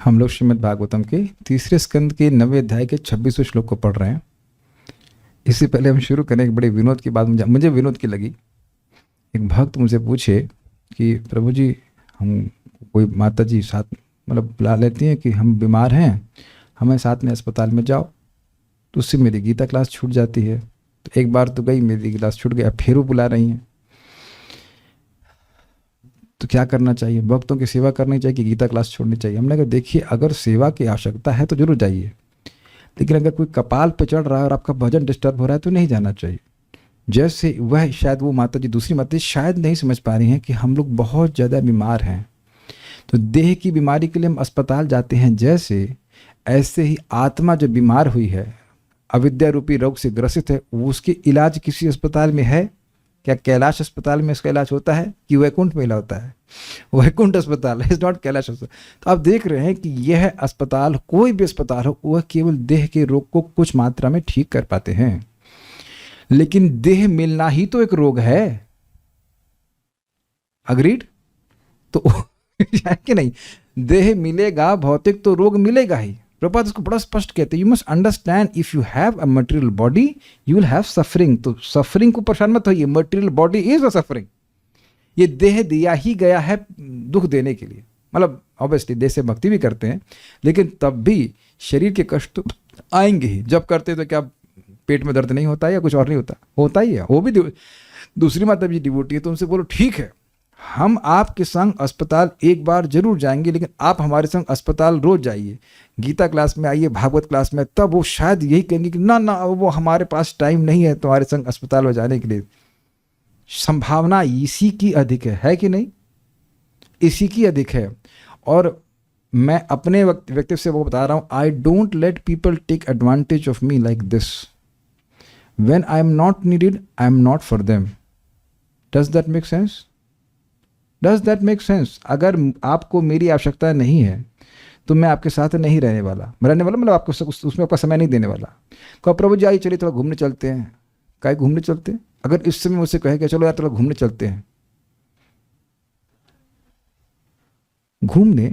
हम लोग श्रीमद् भागवतम के तीसरे स्कंद के 9वें अध्याय के 26वें श्लोक को पढ़ रहे हैं। इससे पहले हम शुरू करें, एक बड़े विनोद की बात मुझे विनोद की लगी। एक भक्त मुझे पूछे कि प्रभु जी, हम कोई माता जी साथ मतलब बुला लेती हैं कि हम बीमार हैं, हमें साथ में अस्पताल में जाओ, तो उससे मेरी गीता क्लास छूट जाती है। तो एक बार तो गई, मेरी क्लास छूट गई, अब फिर वो बुला रही हैं, तो क्या करना चाहिए? भक्तों की सेवा करनी चाहिए कि गीता क्लास छोड़नी चाहिए? हमने कहा देखिए, अगर सेवा की आवश्यकता है तो जरूर जाइए, लेकिन अगर कोई कपाल पे चढ़ रहा है और आपका भजन डिस्टर्ब हो रहा है तो नहीं जाना चाहिए। जैसे वह शायद वो माता जी, दूसरी माता जी शायद नहीं समझ पा रही हैं कि हम लोग बहुत ज़्यादा बीमार हैं, तो देह की बीमारी के लिए हम अस्पताल जाते हैं, जैसे ऐसे ही आत्मा जो बीमार हुई है, अविद्या रूपी रोग से ग्रसित है, उसके इलाज किसी अस्पताल में है क्या? कैलाश अस्पताल में इसका इलाज होता है कि वैकुंठ में इलाज होता है? वैकुंठ अस्पताल है, इज नॉट कैलाश अस्पताल। तो आप देख रहे हैं कि यह अस्पताल, कोई भी अस्पताल हो, वह केवल देह के रोग को कुछ मात्रा में ठीक कर पाते हैं, लेकिन देह मिलना ही तो एक रोग है। अग्रीड? तो है कि नहीं? देह मिलेगा, भौतिक तो रोग मिलेगा ही। प्रभुपाद इसको बड़ा स्पष्ट कहते हैं, you must understand, if you have a material body you will have suffering. तो सफरिंग को परेशान मत होइए, material body is a suffering. ये देह दिया ही गया है दुख देने के लिए। मतलब ऑब्वियसली देह से भक्ति भी करते हैं, लेकिन तब भी शरीर के कष्ट तो आएंगे ही। जब करते तो क्या पेट में दर्द नहीं होता है या कुछ और नहीं होता? होता ही है। वो भी दूसरी माता भी डिवोटी है, तो उनसे बोलो ठीक है, हम आपके संग अस्पताल एक बार जरूर जाएंगे, लेकिन आप हमारे संग अस्पताल रोज जाइए, गीता क्लास में आइए, भागवत क्लास में। तब वो शायद यही कहेंगे कि ना ना, वो हमारे पास टाइम नहीं है तुम्हारे संग अस्पताल में जाने के लिए। संभावना इसी की अधिक है कि नहीं? इसी की अधिक है। और मैं अपने व्यक्तित्व से वो बता रहा हूं, I don't let people take advantage of me like this. When I am not needed, I am not for them. Does that make sense? Does that make sense? अगर आपको मेरी आवश्यकता नहीं है तो मैं आपके साथ नहीं रहने वाला मतलब आपको उसमें आपका समय नहीं देने वाला। कहो प्रभु जी आइए, चलिए थोड़ा घूमने चलते हैं। काहे घूमने चलते हैं? अगर इस समय मुझसे कहे कि चलो यार थोड़ा घूमने चलते हैं, घूमने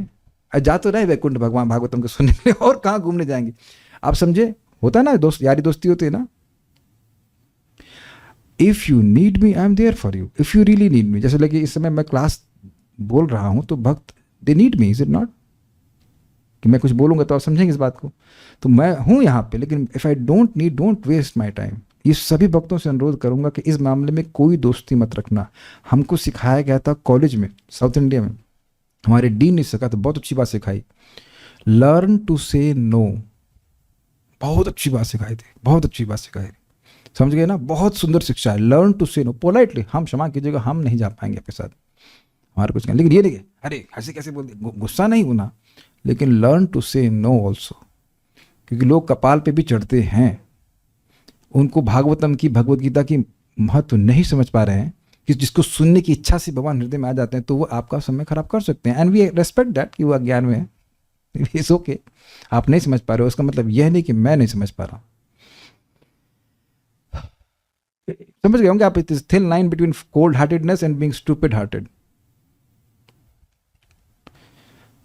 जा तो रहे वैकुंठ भगवान भागवतम के सुनने के लिए, और कहाँ घूमने जाएंगे? आप समझे? होता है ना, दोस्त यारी दोस्ती होती है ना। If you need me, I am there for you. If you really need me, जैसे लगे इस समय मैं क्लास बोल रहा हूं तो भक्त they need me, is it not? कि मैं कुछ बोलूंगा तो आप समझेंगे इस बात को। तो मैं हूं यहाँ पे, लेकिन if I don't need, don't waste my time. ये सभी भक्तों से अनुरोध करूंगा कि इस मामले में कोई दोस्ती मत रखना। हमको सिखाया गया था कॉलेज में, साउथ इंडिया में, हमारे डीन ने सिखाया था, बहुत अच्छी बात सिखाई, लर्न टू से नो। बहुत अच्छी बात सिखाई थी, बहुत अच्छी बात सिखाई थी, समझ गए ना? बहुत सुंदर शिक्षा है, लर्न टू से नो पोलाइटली। हम क्षमा कीजिएगा, हम नहीं जा पाएंगे आपके साथ, हमारे कुछ नहीं, लेकिन ये नहीं अरे ऐसे कैसे बोल दिया, गुस्सा नहीं होना, लेकिन लर्न टू से नो ऑल्सो। क्योंकि लोग कपाल पे भी चढ़ते हैं, उनको भागवतम की, भगवत गीता की महत्व नहीं समझ पा रहे हैं, कि जिसको सुनने की इच्छा से भगवान हृदय में आ जाते हैं, तो वो आपका समय खराब कर सकते हैं। एंड वी रेस्पेक्ट दैट कि वो अज्ञान में है, इट्स ओके। आप नहीं समझ पा रहे हो, उसका मतलब यह नहीं कि मैं नहीं समझ पा रहा हूं। समझ गए होंगे आप, it is thin line between cold heartedness and being stupid hearted.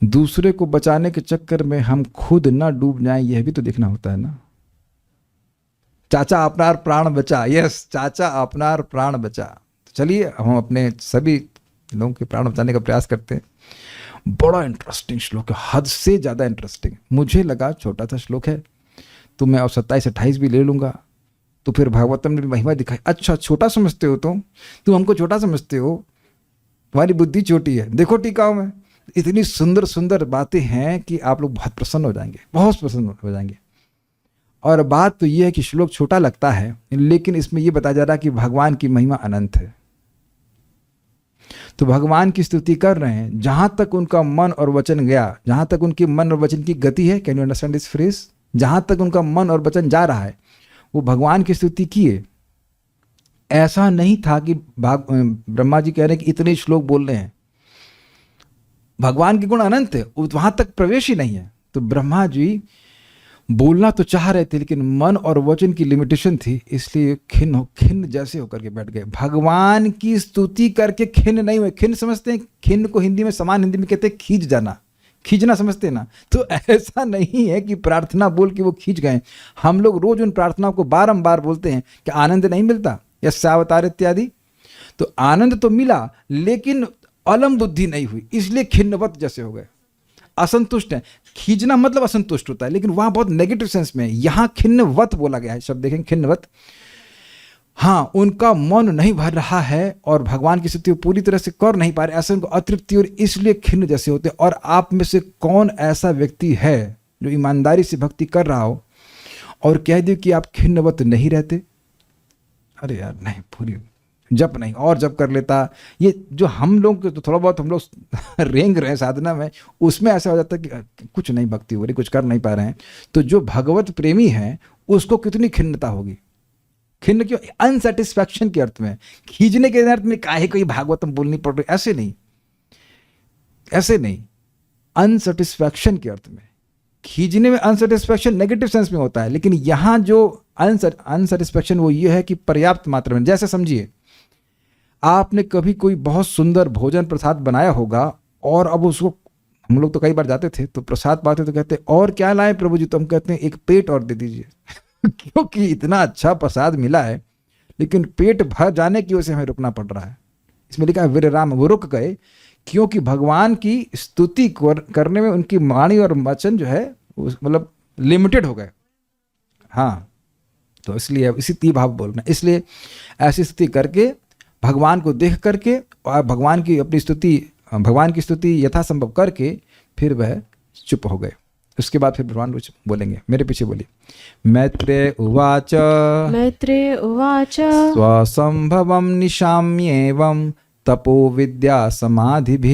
दूसरे को बचाने के चक्कर में हम खुद ना डूब जाएं, यह भी तो देखना होता है ना। चाचा अपनार प्राण बचा, यस, चाचा अपनार प्राण बचा। तो चलिए हम अपने सभी लोगों के प्राण बचाने का प्रयास करते हैं। बड़ा इंटरेस्टिंग श्लोक है, हद से ज़्यादा इंटरेस्टिंग। मुझे लगा छोटा सा श्लोक है, तो मैं और 27-28 भी ले लूँगा, तो फिर भागवतम ने भी महिमा दिखाई। अच्छा, छोटा समझते हो तुम हमको छोटा समझते हो, तुम्हारी बुद्धि छोटी है। देखो टीकाओं में इतनी सुंदर सुंदर बातें हैं कि आप लोग बहुत प्रसन्न हो जाएंगे, बहुत प्रसन्न हो जाएंगे। और बात तो यह है कि श्लोक छोटा लगता है, लेकिन इसमें यह बताया जा रहा है कि भगवान की महिमा अनंत है। तो भगवान की स्तुति कर रहे हैं, जहां तक उनका मन और वचन गया, जहां तक उनके मन और वचन की गति है। Can you understand this phrase? जहां तक उनका मन और वचन जा रहा है, वो भगवान की स्तुति किए। ऐसा नहीं था कि ब्रह्मा जी कह रहे हैं कि इतने श्लोक बोल रहे हैं, भगवान के गुण अनंत है, वहां तक प्रवेश ही नहीं है। तो ब्रह्मा जी बोलना तो चाह रहे थे, लेकिन मन और वचन की लिमिटेशन थी, इसलिए खिन्न जैसे होकर के बैठ गए। भगवान की स्तुति करके खिन्न नहीं हुए। खिन्न समझते हैं? खिन्न को हिंदी में, समान हिंदी में कहते हैं खींच जाना। खींचना समझते हैं ना, तो ऐसा नहीं है कि प्रार्थना बोल के वो खींच गए। हम लोग रोज उन प्रार्थनाओं को बारंबार बोलते हैं कि आनंद नहीं मिलता, यस्यावतार इत्यादि। तो आनंद तो मिला लेकिन अलम बुद्धि नहीं हुई, इसलिए खिन्नवत जैसे हो गए, असंतुष्ट है। खींचना मतलब असंतुष्ट होता है, लेकिन वहां बहुत नेगेटिव सेंस में है। यहां खिन्नवत बोला गया है, शब्द देखें खिन्नवत। हाँ, उनका मन नहीं भर रहा है और भगवान की स्तुति पूरी तरह से कर नहीं पा रहे, ऐसे उनको अतृप्ति और इसलिए खिन्न जैसे होते हैं। और आप में से कौन ऐसा व्यक्ति है जो ईमानदारी से भक्ति कर रहा हो और कह दे कि आप खिन्नवत नहीं रहते? अरे यार नहीं, पूरी जप नहीं और जप कर लेता। ये जो हम लोग तो थोड़ा बहुत हम लोग रेंग रहे हैं साधना में, उसमें ऐसा हो जाता है कि कुछ नहीं भक्ति हो रही, कुछ कर नहीं पा रहे हैं। तो जो भगवत प्रेमी है उसको कितनी खिन्नता होगी। खिन्न क्यों? अनसेटिस्फैक्शन के अर्थ में, खींचने के अर्थ में काहे कोई भागवतम बोलनी पड़ रही, ऐसे नहीं, ऐसे नहीं। अनसेटिस्फैक्शन के अर्थ में, खींचने में अनसेटिस्फैक्शन नेगेटिव सेंस में होता है, लेकिन यहां जो अनसेटिस्फैक्शन वो ये है कि पर्याप्त मात्रा में। जैसे समझिए, आपने कभी कोई बहुत सुंदर भोजन प्रसाद बनाया होगा और अब उसको, हम लोग तो कई बार जाते थे तो प्रसाद पाते तो कहते और क्या लाए प्रभु जी, तो हम कहते हैं एक पेट और दे दीजिए क्योंकि इतना अच्छा प्रसाद मिला है, लेकिन पेट भर जाने की वजह से हमें रुकना पड़ रहा है। इसमें लिखा है वीरराम, वो रुक गए क्योंकि भगवान की स्तुति करने में उनकी वाणी और वचन जो है मतलब लिमिटेड हो गए। हाँ, तो इसलिए इसी ती भाव बोलना, इसलिए ऐसी स्तुति करके, भगवान को देख करके और भगवान की स्तुति यथासंभव करके फिर वह चुप हो गए। उसके बाद फिर भगवान कुछ बोलेंगे। मेरे पीछे बोलिए। मैत्रेय उवाच स्वसंभवं निशाम्येवं तपो विद्या समाधिभिः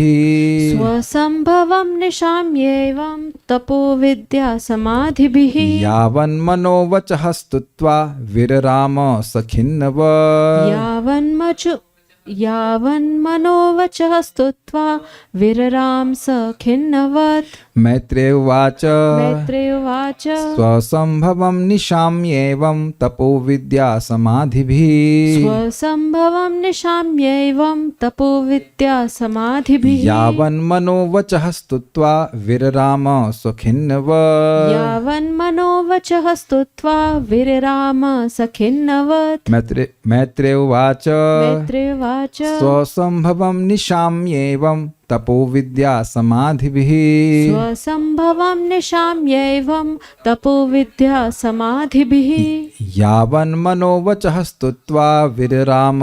यावन्मनोवचः स्तुत्वा विरराम सखिन्नवत् यावन्मनोवचः स्तुत्वा विरराम सखिन्नवत्। मैत्रेय उवाच स्वसंभवं निशाम्येवं तपो विद्या समाधिभिः यावन्मनोवचः स्तुत्वा विरराम सखिन्नवत्। मैत्रेय उवाच स्वसंभवं निशाम्येवं तपो विद्या समाधिभिः यावन्मनोवचः स्तुत्वा विरराम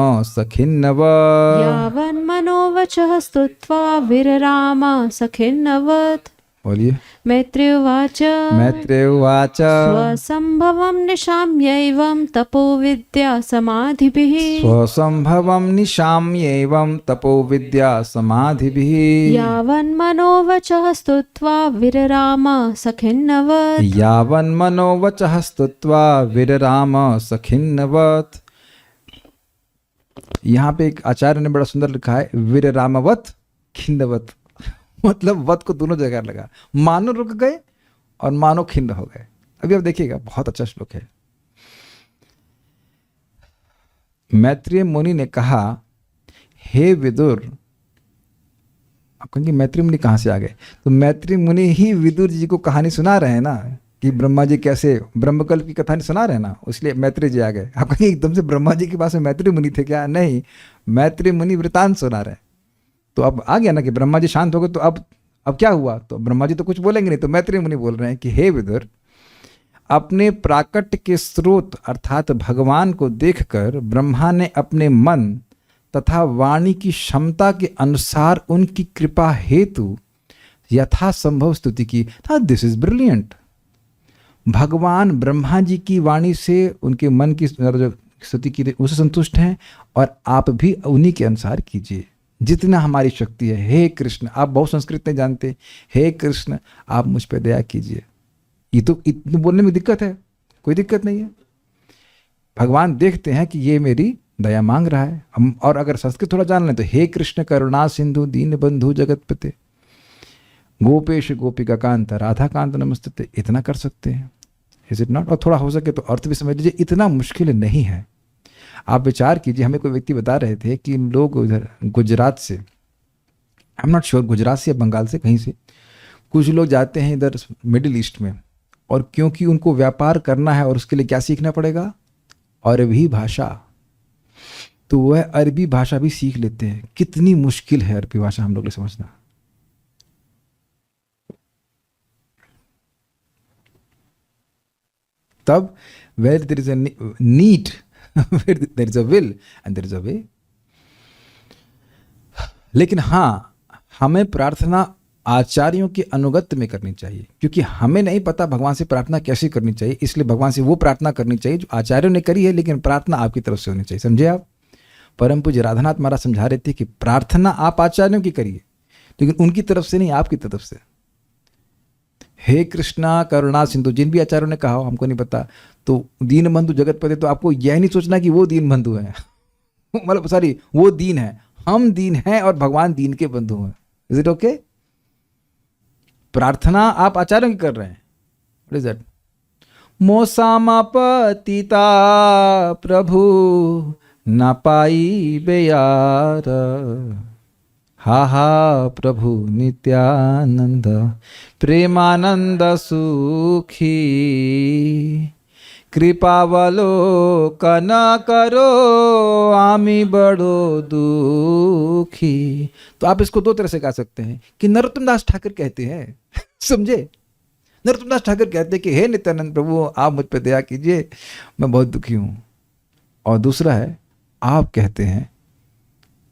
सखिन्नवत्। बोलिए। मैत्रेय उवाच स्वसंभवं निशाम्येवं तपो विद्या समाधिभिः यावन्मनोवचः स्तुत्वा विरराम सखिन्नवत्। यहाँ पे एक आचार्य ने बड़ा सुंदर लिखा है, विररामवत खिन्नवत, मतलब वत को दोनों जगह लगा, मानो रुक गए और मानो खिन्न हो गए। अभी आप देखिएगा, बहुत अच्छा श्लोक है। मैत्रेय मुनि ने कहा, हे विदुर, आप कहेंगे मैत्रेय मुनि कहाँ से आ गए? तो मैत्रेय मुनि ही विदुर जी को कहानी सुना रहे हैं ना, कि ब्रह्मा जी कैसे ब्रह्मकल्प की कथा नहीं सुना रहे ना, इसलिए मैत्रेय जी आ गए। आप कहेंगे एकदम से ब्रह्मा जी के पास में मैत्रेय मुनि थे क्या? नहीं, मैत्रेय मुनि वृतांत सुना रहे हैं। तो अब आ गया ना कि ब्रह्मा जी शांत हो गए, तो अब क्या हुआ? तो ब्रह्मा जी तो कुछ बोलेंगे नहीं, तो मैत्रेय मुनि बोल रहे हैं कि हे विदुर, अपने प्राकट्य के स्रोत अर्थात भगवान को देखकर ब्रह्मा ने अपने मन तथा वाणी की क्षमता के अनुसार उनकी कृपा हेतु यथासंभव स्तुति की। This is brilliant. भगवान ब्रह्मा जी की वाणी से उनके मन की जो स्तुति की उससे संतुष्ट हैं, और आप भी उन्हीं के अनुसार कीजिए जितना हमारी शक्ति है। हे कृष्ण, आप बहुत संस्कृत नहीं जानते, हे कृष्ण आप मुझ पर दया कीजिए। ये तो इतने बोलने में दिक्कत है? कोई दिक्कत नहीं है। भगवान देखते हैं कि ये मेरी दया मांग रहा है। हम और अगर संस्कृत थोड़ा जान लें तो हे कृष्ण करुणा सिंधु दीन बंधु जगतपते गोपेश गोपिका कांत राधा कांत नमस्ते, इतना कर सकते हैं। Is it not? और थोड़ा हो सके तो अर्थ भी समझ लीजिए, इतना मुश्किल नहीं है। आप विचार कीजिए, हमें कोई व्यक्ति बता रहे थे कि लोग उधर गुजरात से, आई एम नॉट श्योर, गुजरात से या बंगाल से कहीं से कुछ लोग जाते हैं इधर मिडिल ईस्ट में, और क्योंकि उनको व्यापार करना है और उसके लिए क्या सीखना पड़ेगा, अरबी भाषा, तो वह अरबी भाषा भी सीख लेते हैं। कितनी मुश्किल है अरबी भाषा हम लोग को समझना। तब where there is a need, where there is a will and there is a way। लेकिन हाँ, हमें प्रार्थना आचार्यों के अनुगत्य में करनी चाहिए, क्योंकि हमें नहीं पता भगवान से प्रार्थना कैसे करनी चाहिए, इसलिए भगवान से वो प्रार्थना करनी चाहिए जो आचार्यों ने करी है, लेकिन प्रार्थना आपकी तरफ से होनी चाहिए। समझे आप? परम पूज्य राधानाथ महाराज समझा रहे थे कि प्रार्थना आप आचार्यों की करिए, लेकिन उनकी तरफ से नहीं, आपकी तरफ से। हे कृष्णा करुणा सिंधु, जिन भी आचार्यों ने कहा हो, हमको नहीं पता, तो दीन बंधु जगत पते, तो आपको यह नहीं सोचना कि वो दीन बंधु है मतलब सॉरी, वो दीन है, हम दीन हैं और भगवान दीन के बंधु हैं। Is it okay? प्रार्थना आप आचार्यों की कर रहे हैं। What is that? मोसामा पतिता प्रभु ना पाई बेयार, हा हा प्रभु नित्यानंद प्रेमानंद सुखी, कृपावलोकन करो आमी बड़ो दुखी। तो आप इसको दो तरह से कह सकते हैं कि नरोत्तम दास ठाकुर कहते हैं समझे? नरोत्तम दास ठाकुर कहते हैं कि हे नित्यानंद प्रभु आप मुझ पर दया कीजिए, मैं बहुत दुखी हूं। और दूसरा है, आप कहते हैं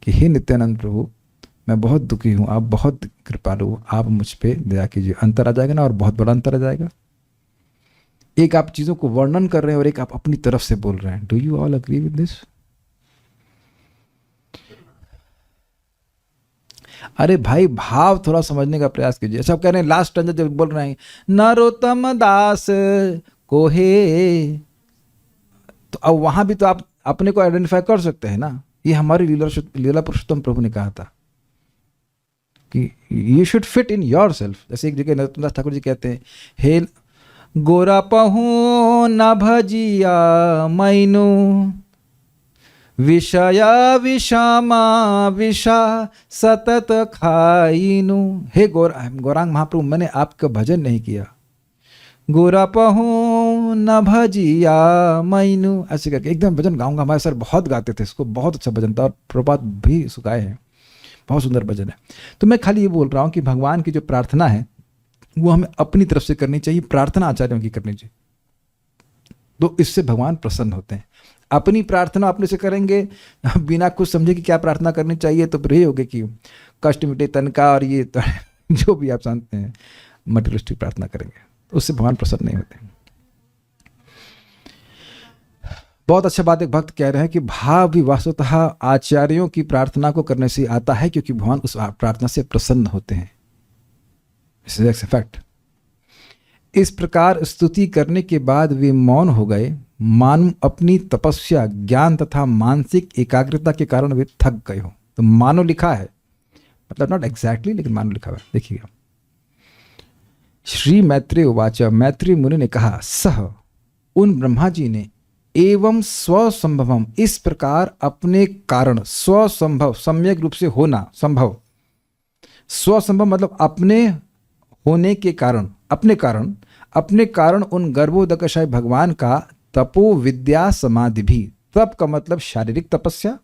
कि हे नित्यानंद प्रभु मैं बहुत दुखी हूं, आप बहुत कृपालु, आप मुझ पे दया कीजिए। अंतर आ जाएगा ना, और बहुत बड़ा अंतर आ जाएगा। एक आप चीजों को वर्णन कर रहे हैं और एक आप अपनी तरफ से बोल रहे हैं। Do you all agree with this? अरे भाई, भाव थोड़ा समझने का प्रयास कीजिए। सब कह रहे हैं लास्ट स्टैंजा जब बोल रहे हैं नरोत्तम दास को हे, तो अब वहां भी तो आप अपने को आइडेंटिफाई कर सकते हैं ना। ये हमारी लीला पुरुषोत्तम प्रभु ने कहा था कि you should fit in your self. जैसे एक जगह नरोत्तम दास ठाकुर जी कहते हैं, हे गोरा पहू न भजिया मैनु, विषया विषामा विषा सतत खाइनु। हे गौरांग महाप्रभु, मैंने आपका भजन नहीं किया। गोरा पहू न भजिया मैनु, ऐसे करके एकदम भजन गाऊंगा। हमारे सर बहुत गाते थे इसको, बहुत अच्छा भजन था, और प्रभात भी सुखाए हैं, बहुत सुंदर भजन है। तो मैं खाली ये बोल रहा हूँ कि भगवान की जो प्रार्थना है वो हमें अपनी तरफ से करनी चाहिए, प्रार्थना आचार्यों की करनी चाहिए। तो इससे भगवान प्रसन्न होते हैं। अपनी प्रार्थना अपने से करेंगे बिना कुछ समझे कि क्या प्रार्थना करनी चाहिए, तो फिर ये होगा कि कष्ट मिटे तन का, और ये तो जो भी आप जानते हैं मटेरियलिस्टिक प्रार्थना करेंगे, उससे भगवान प्रसन्न नहीं होते। बहुत अच्छा बात एक भक्त कह रहे हैं कि भाव भी वास्तवतः आचार्यों की प्रार्थना को करने से आता है, क्योंकि भगवान उस प्रार्थना से प्रसन्न होते हैं। फैक्ट। इस प्रकार स्तुति करने के बाद वे मौन हो गए, मानो अपनी तपस्या, ज्ञान तथा मानसिक एकाग्रता के कारण वे थक गए हो। तो मानो लिखा है, मतलब नॉट एग्जैक्टली, लेकिन मानो लिखा हुआ है। देखिएगा, श्री मैत्रेय उवाच, मैत्रेय मुनि ने कहा, सह उन ब्रह्मा जी ने एवं स्वसंभवम, इस प्रकार अपने कारण, स्वसंभव सम्यक रूप से होना, संभव, स्वसंभव मतलब अपने होने के कारण, अपने कारण उन गर्भोदकशाय भगवान का तपो विद्या समाधि भी। तप का मतलब शारीरिक तपस्या,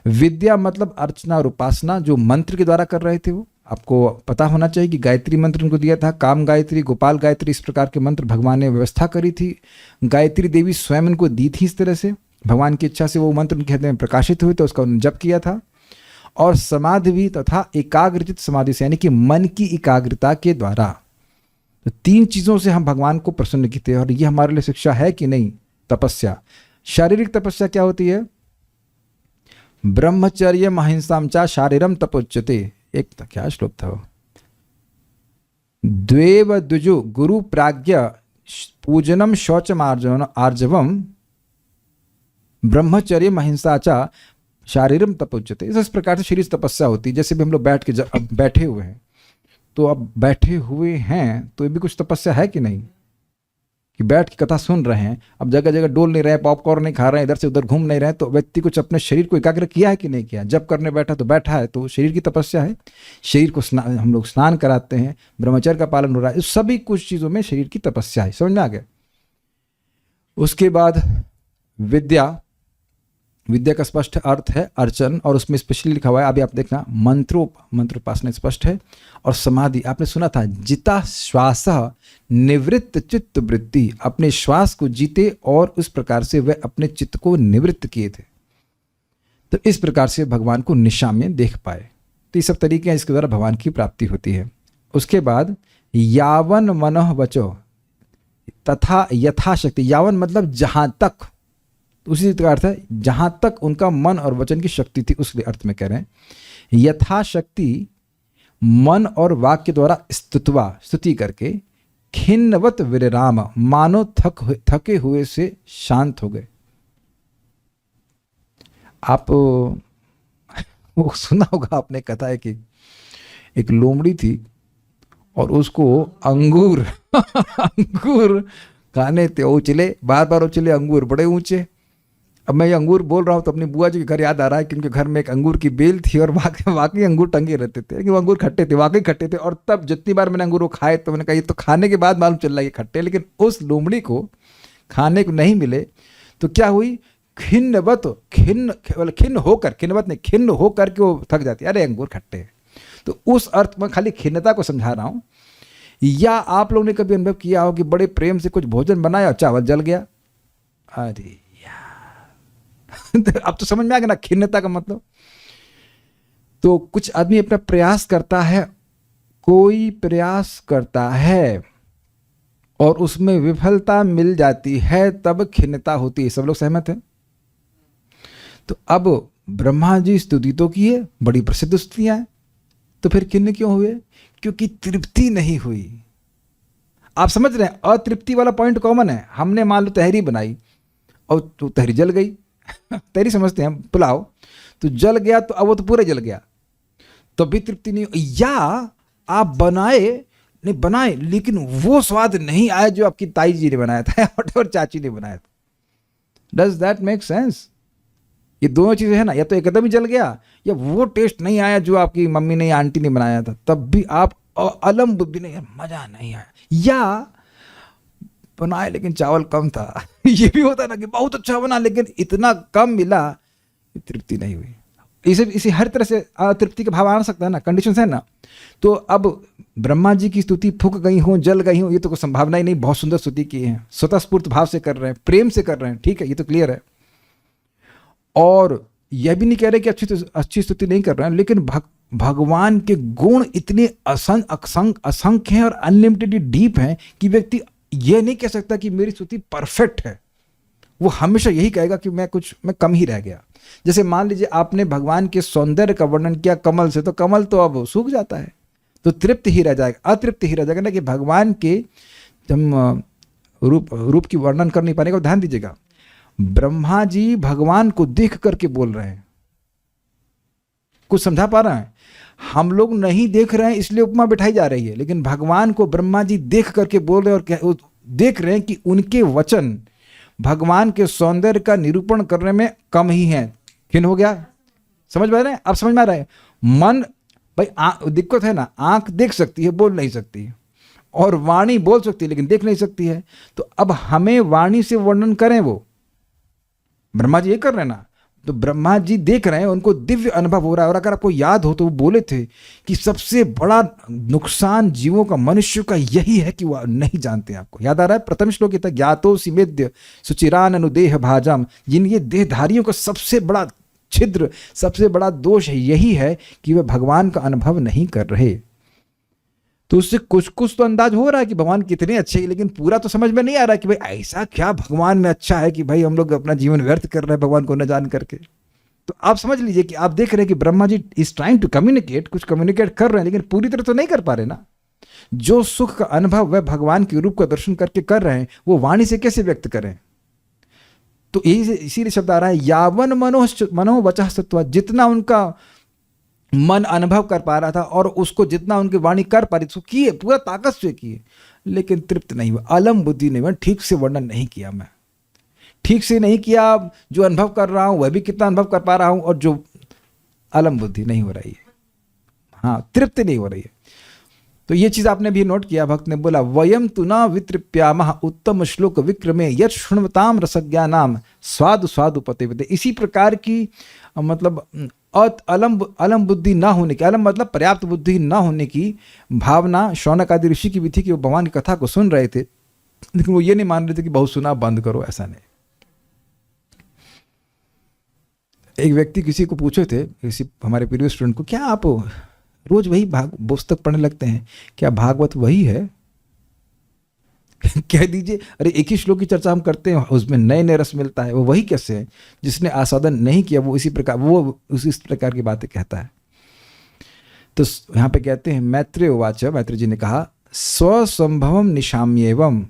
विद्या मतलब अर्चना और उपासना, जो मंत्र के द्वारा कर रहे थे। वो आपको पता होना चाहिए कि गायत्री मंत्र उनको दिया था, काम गायत्री, गोपाल गायत्री, इस प्रकार के मंत्र भगवान ने व्यवस्था करी थी। गायत्री देवी स्वयं उनको दी थी। इस तरह से भगवान की इच्छा से वो मंत्र उनके हृदय में प्रकाशित हुए, तो उसका उन्होंने जप किया था। और समाधि भी तथा एकाग्रचित समाधि से, यानी कि मन की एकाग्रता के द्वारा। तो तीन चीजों से हम भगवान को प्रसन्न किए। और ये हमारे लिए शिक्षा है कि नहीं? तपस्या, शारीरिक तपस्या क्या होती है? ब्रह्मचर्य महिंसाम चा शारीरम तपोच्यते। एक क्या श्लोक था वो? द्वेव द्विजु गुरु प्राज्ञ पूजनम शौचम आर्जवम ब्रह्मचर्य महिंसा चा शारीरम तपोच्यते। इस प्रकार से शरीर तपस्या होती है। जैसे भी हम लोग बैठे हुए हैं, तो अब बैठे हुए हैं तो ये भी कुछ तपस्या है कि नहीं? कि बैठ के कथा सुन रहे हैं, अब जगह जगह डोल नहीं रहे, पॉपकॉर्न नहीं खा रहे हैं, इधर से उधर घूम नहीं रहे, तो व्यक्ति कुछ अपने शरीर को एकाग्र किया है कि नहीं किया? जब करने बैठा तो बैठा है, तो शरीर की तपस्या है। शरीर को हम लोग स्नान कराते हैं, ब्रह्मचर्य का पालन हो रहा है, इस सभी कुछ चीज़ों में शरीर की तपस्या है। समझ में आ गया? उसके बाद विद्या, विद्या का स्पष्ट अर्थ है अर्चन, और उसमें स्पेशली लिखा हुआ है, अभी आप देखना, मंत्रोपासना स्पष्ट है। और समाधि, आपने सुना था, जिता श्वास निवृत्त चित्त वृत्ति, अपने श्वास को जीते और उस प्रकार से वह अपने चित्त को निवृत्त किए थे, तो इस प्रकार से भगवान को निशा में देख पाए। तो ये सब तरीके हैं इसके द्वारा भगवान की प्राप्ति होती है। उसके बाद यावन मनः वचो तथा यथाशक्ति, यावन मतलब जहाँ तक, उसी का अर्थ है जहां तक उनका मन और वचन की शक्ति थी, उस अर्थ में कह रहे हैं। यथाशक्ति मन और वाक्य द्वारा स्तुति करके खिन्नवत विराम, मानो थके हुए से शांत हो गए। आप वो सुना होगा आपने, कथा है कि एक लोमड़ी थी और उसको अंगूर अंगूर खाने थे, उछले बार बार उछले अंगूर बड़े ऊंचे। अब मैं ये अंगूर बोल रहा हूँ तो अपनी बुआ जी के घर याद आ रहा है कि उनके घर में एक अंगूर की बेल थी और वाकई अंगूर टंगे रहते थे, लेकिन वो अंगूर खट्टे थे, वाकई खट्टे थे। और तब जितनी बार मैंने अंगूर वो खाए तो मैंने कहा ये तो खाने के बाद मालूम चल रहा है ये खट्टे, लेकिन उस लोमड़ी को खाने को नहीं मिले तो क्या हुई, खिन्न होकर के वो थक जाती, अरे अंगूर खट्टे। तो उस अर्थ में खाली खिन्नता को समझा रहा हूँ। या आप लोगों ने कभी अनुभव किया हो कि बड़े प्रेम से कुछ भोजन बनाया और चावल जल गया, अरे अब तो समझ में आ गया ना खिन्नता का मतलब। तो कुछ आदमी अपना प्रयास करता है, कोई प्रयास करता है और उसमें विफलता मिल जाती है, तब खिन्नता होती है। सब लोग सहमत हैं? तो अब ब्रह्मा जी स्तुति तो की है, बड़ी प्रसिद्ध स्तुतियां हैं, तो फिर खिन्न क्यों हुए? क्योंकि तृप्ति नहीं हुई। आप समझ रहे हैं, अतृप्ति वाला पॉइंट कॉमन है। हमने मान लो तहरी बनाई और तो तहरी जल गई तहरी समझते हैं पुलाव, तो जल गया, तो अब वो तो पूरा जल गया, तो भी तृप्ति नहीं। या आप बनाए लेकिन वो स्वाद नहीं आया जो आपकी ताई जी ने बनाया था और चाची ने बनाया था। Does that make sense? ये दोनों चीजें हैं ना, या तो एकदम ही जल गया या वो टेस्ट नहीं आया जो आपकी मम्मी ने या आंटी ने बनाया था, तब भी आप अलम बुद्धि नहीं, मजा नहीं आया। या बनाए लेकिन चावल कम था ये भी होता है ना कि बहुत अच्छा बना लेकिन इतना कम मिला, तृप्ति नहीं हुई। इसे हर तरह से तृप्ति का भाव आ सकता है ना, कंडीशंस है ना। तो अब ब्रह्मा जी की स्तुति फूक गई हो, जल गई हो, ये तो कोई संभावना ही नहीं। बहुत सुंदर स्तुति की है, स्वतःस्फूर्त भाव से कर रहे हैं, प्रेम से कर रहे हैं, ठीक है, ये तो क्लियर है। और यह भी नहीं कह रहे कि अच्छी स्तुति नहीं कर रहे हैं, लेकिन भगवान के गुण इतने असंख्य हैं और अनलिमिटेड डीप हैं कि व्यक्ति ये नहीं कह सकता कि मेरी स्तुति परफेक्ट है। वो हमेशा यही कहेगा कि मैं कम ही रह गया। जैसे मान लीजिए आपने भगवान के सौंदर्य का वर्णन किया कमल से, तो कमल तो अब सूख जाता है, तो तृप्त ही रह जाएगा, अतृप्त ही रह जाएगा ना। कि भगवान के हम रूप की वर्णन कर नहीं पाने का, ध्यान दीजिएगा। ब्रह्मा जी भगवान को देख करके बोल रहे हैं, कुछ समझा पा रहे हैं? हम लोग नहीं देख रहे हैं इसलिए उपमा बिठाई जा रही है, लेकिन भगवान को ब्रह्मा जी देख करके बोल रहे हैं और देख रहे हैं कि उनके वचन भगवान के सौंदर्य का निरूपण करने में कम ही हैं। खिन्न हो गया? समझ पा रहे हैं? अब समझ में आ रहा है? मन भाई दिक्कत है ना, आंख देख सकती है, बोल नहीं सकती, और वाणी बोल सकती है लेकिन देख नहीं सकती है। तो अब हमें वाणी से वर्णन करें, वो ब्रह्मा जी ये कर रहे हैं ना, तो ब्रह्मा जी देख रहे हैं, उनको दिव्य अनुभव हो रहा है। और अगर आपको याद हो तो वो बोले थे कि सबसे बड़ा नुकसान जीवों का, मनुष्य का यही है कि वह नहीं जानते। आपको याद आ रहा है प्रथम श्लोक की, ज्ञातो सिमेद्य सुचिरान अनुदेह भाजम, जिन ये देहधारियों का सबसे बड़ा छिद्र, सबसे बड़ा दोष है यही है कि वह भगवान का अनुभव नहीं कर रहे। तो उससे कुछ तो अंदाज हो रहा है कि भगवान कितने अच्छे हैं, लेकिन पूरा तो समझ में नहीं आ रहा कि भाई ऐसा क्या भगवान में अच्छा है कि भाई हम लोग अपना जीवन व्यर्थ कर रहे हैं भगवान को न जान करके। तो आप समझ लीजिए कि आप देख रहे हैं कि Brahma ji is trying to communicate, कुछ कम्युनिकेट कर रहे हैं, लेकिन पूरी तरह तो नहीं कर पा रहे ना। जो सुख का अनुभव वह भगवान के रूप का दर्शन करके कर रहे हैं, वो वाणी से कैसे व्यक्त करें? तो इसीलिए शब्द आ रहा है यावन मनो वचः सत्वा, जितना उनका मन अनुभव कर पा रहा था और उसको जितना उनकी वाणी कर पा रही थी, किए पूरा ताकत से किए। लेकिन तृप्त नहीं हुआ, अलम बुद्धि नहीं हुआ। ठीक से वर्णन नहीं किया, मैं ठीक से नहीं किया, जो अनुभव कर रहा हूं वह भी कितना अनुभव कर पा रहा हूं, और जो अलम बुद्धि नहीं हो रही है, हाँ तृप्ति नहीं हो रही है। तो ये चीज आपने भी नोट किया, भक्त ने बोला वयम तु न वितृप्यामः उत्तम श्लोक विक्रमे यत् शृण्वताम रसज्ञानाम स्वादु स्वादु पतिविदे। इसी प्रकार की मतलब अलम बुद्धि ना होने की, अलम मतलब पर्याप्त बुद्धि ना होने की भावना शौनक आदि ऋषि की भी थी कि वो भगवान की कथा को सुन रहे थे, लेकिन वो ये नहीं मान रहे थे कि बहुत सुना बंद करो, ऐसा नहीं। एक व्यक्ति किसी को पूछे थे, किसी हमारे प्रीवियस स्टूडेंट को, क्या आप रोज वही पुस्तक पढ़ने लगते हैं, क्या भागवत वही है? कह दीजिए अरे एक ही श्लोक की चर्चा हम करते हैं, उसमें नए नए रस मिलता है, वो वही कैसे है? जिसने आस्वादन नहीं किया वो इसी प्रकार की बातें कहता है। तो यहाँ पे कहते हैं मैत्रेय उवाच, मैत्रेय जी ने कहा स्वसंभवम निशाम्येवम,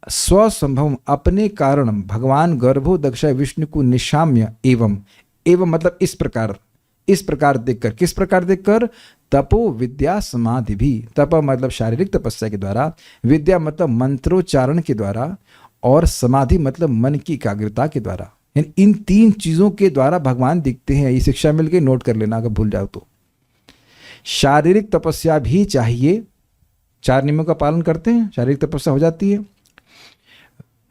स्वसंभवम अपने कारण भगवान गर्भो दक्षाय विष्णु को निशाम्य एवं, एवं मतलब इस प्रकार देखकर, किस प्रकार देखकर? तपो विद्या समाधि भी, तप मतलब शारीरिक तपस्या के द्वारा, विद्या मतलब मंत्रोच्चारण के द्वारा, और समाधि मतलब मन की एकाग्रता के द्वारा। इन तीन चीजों के द्वारा भगवान दिखते हैं। ये शिक्षा मिल गई, नोट कर लेना अगर भूल जाओ तो। शारीरिक तपस्या भी चाहिए, 4 नियमों का पालन करते हैं, शारीरिक तपस्या हो जाती है।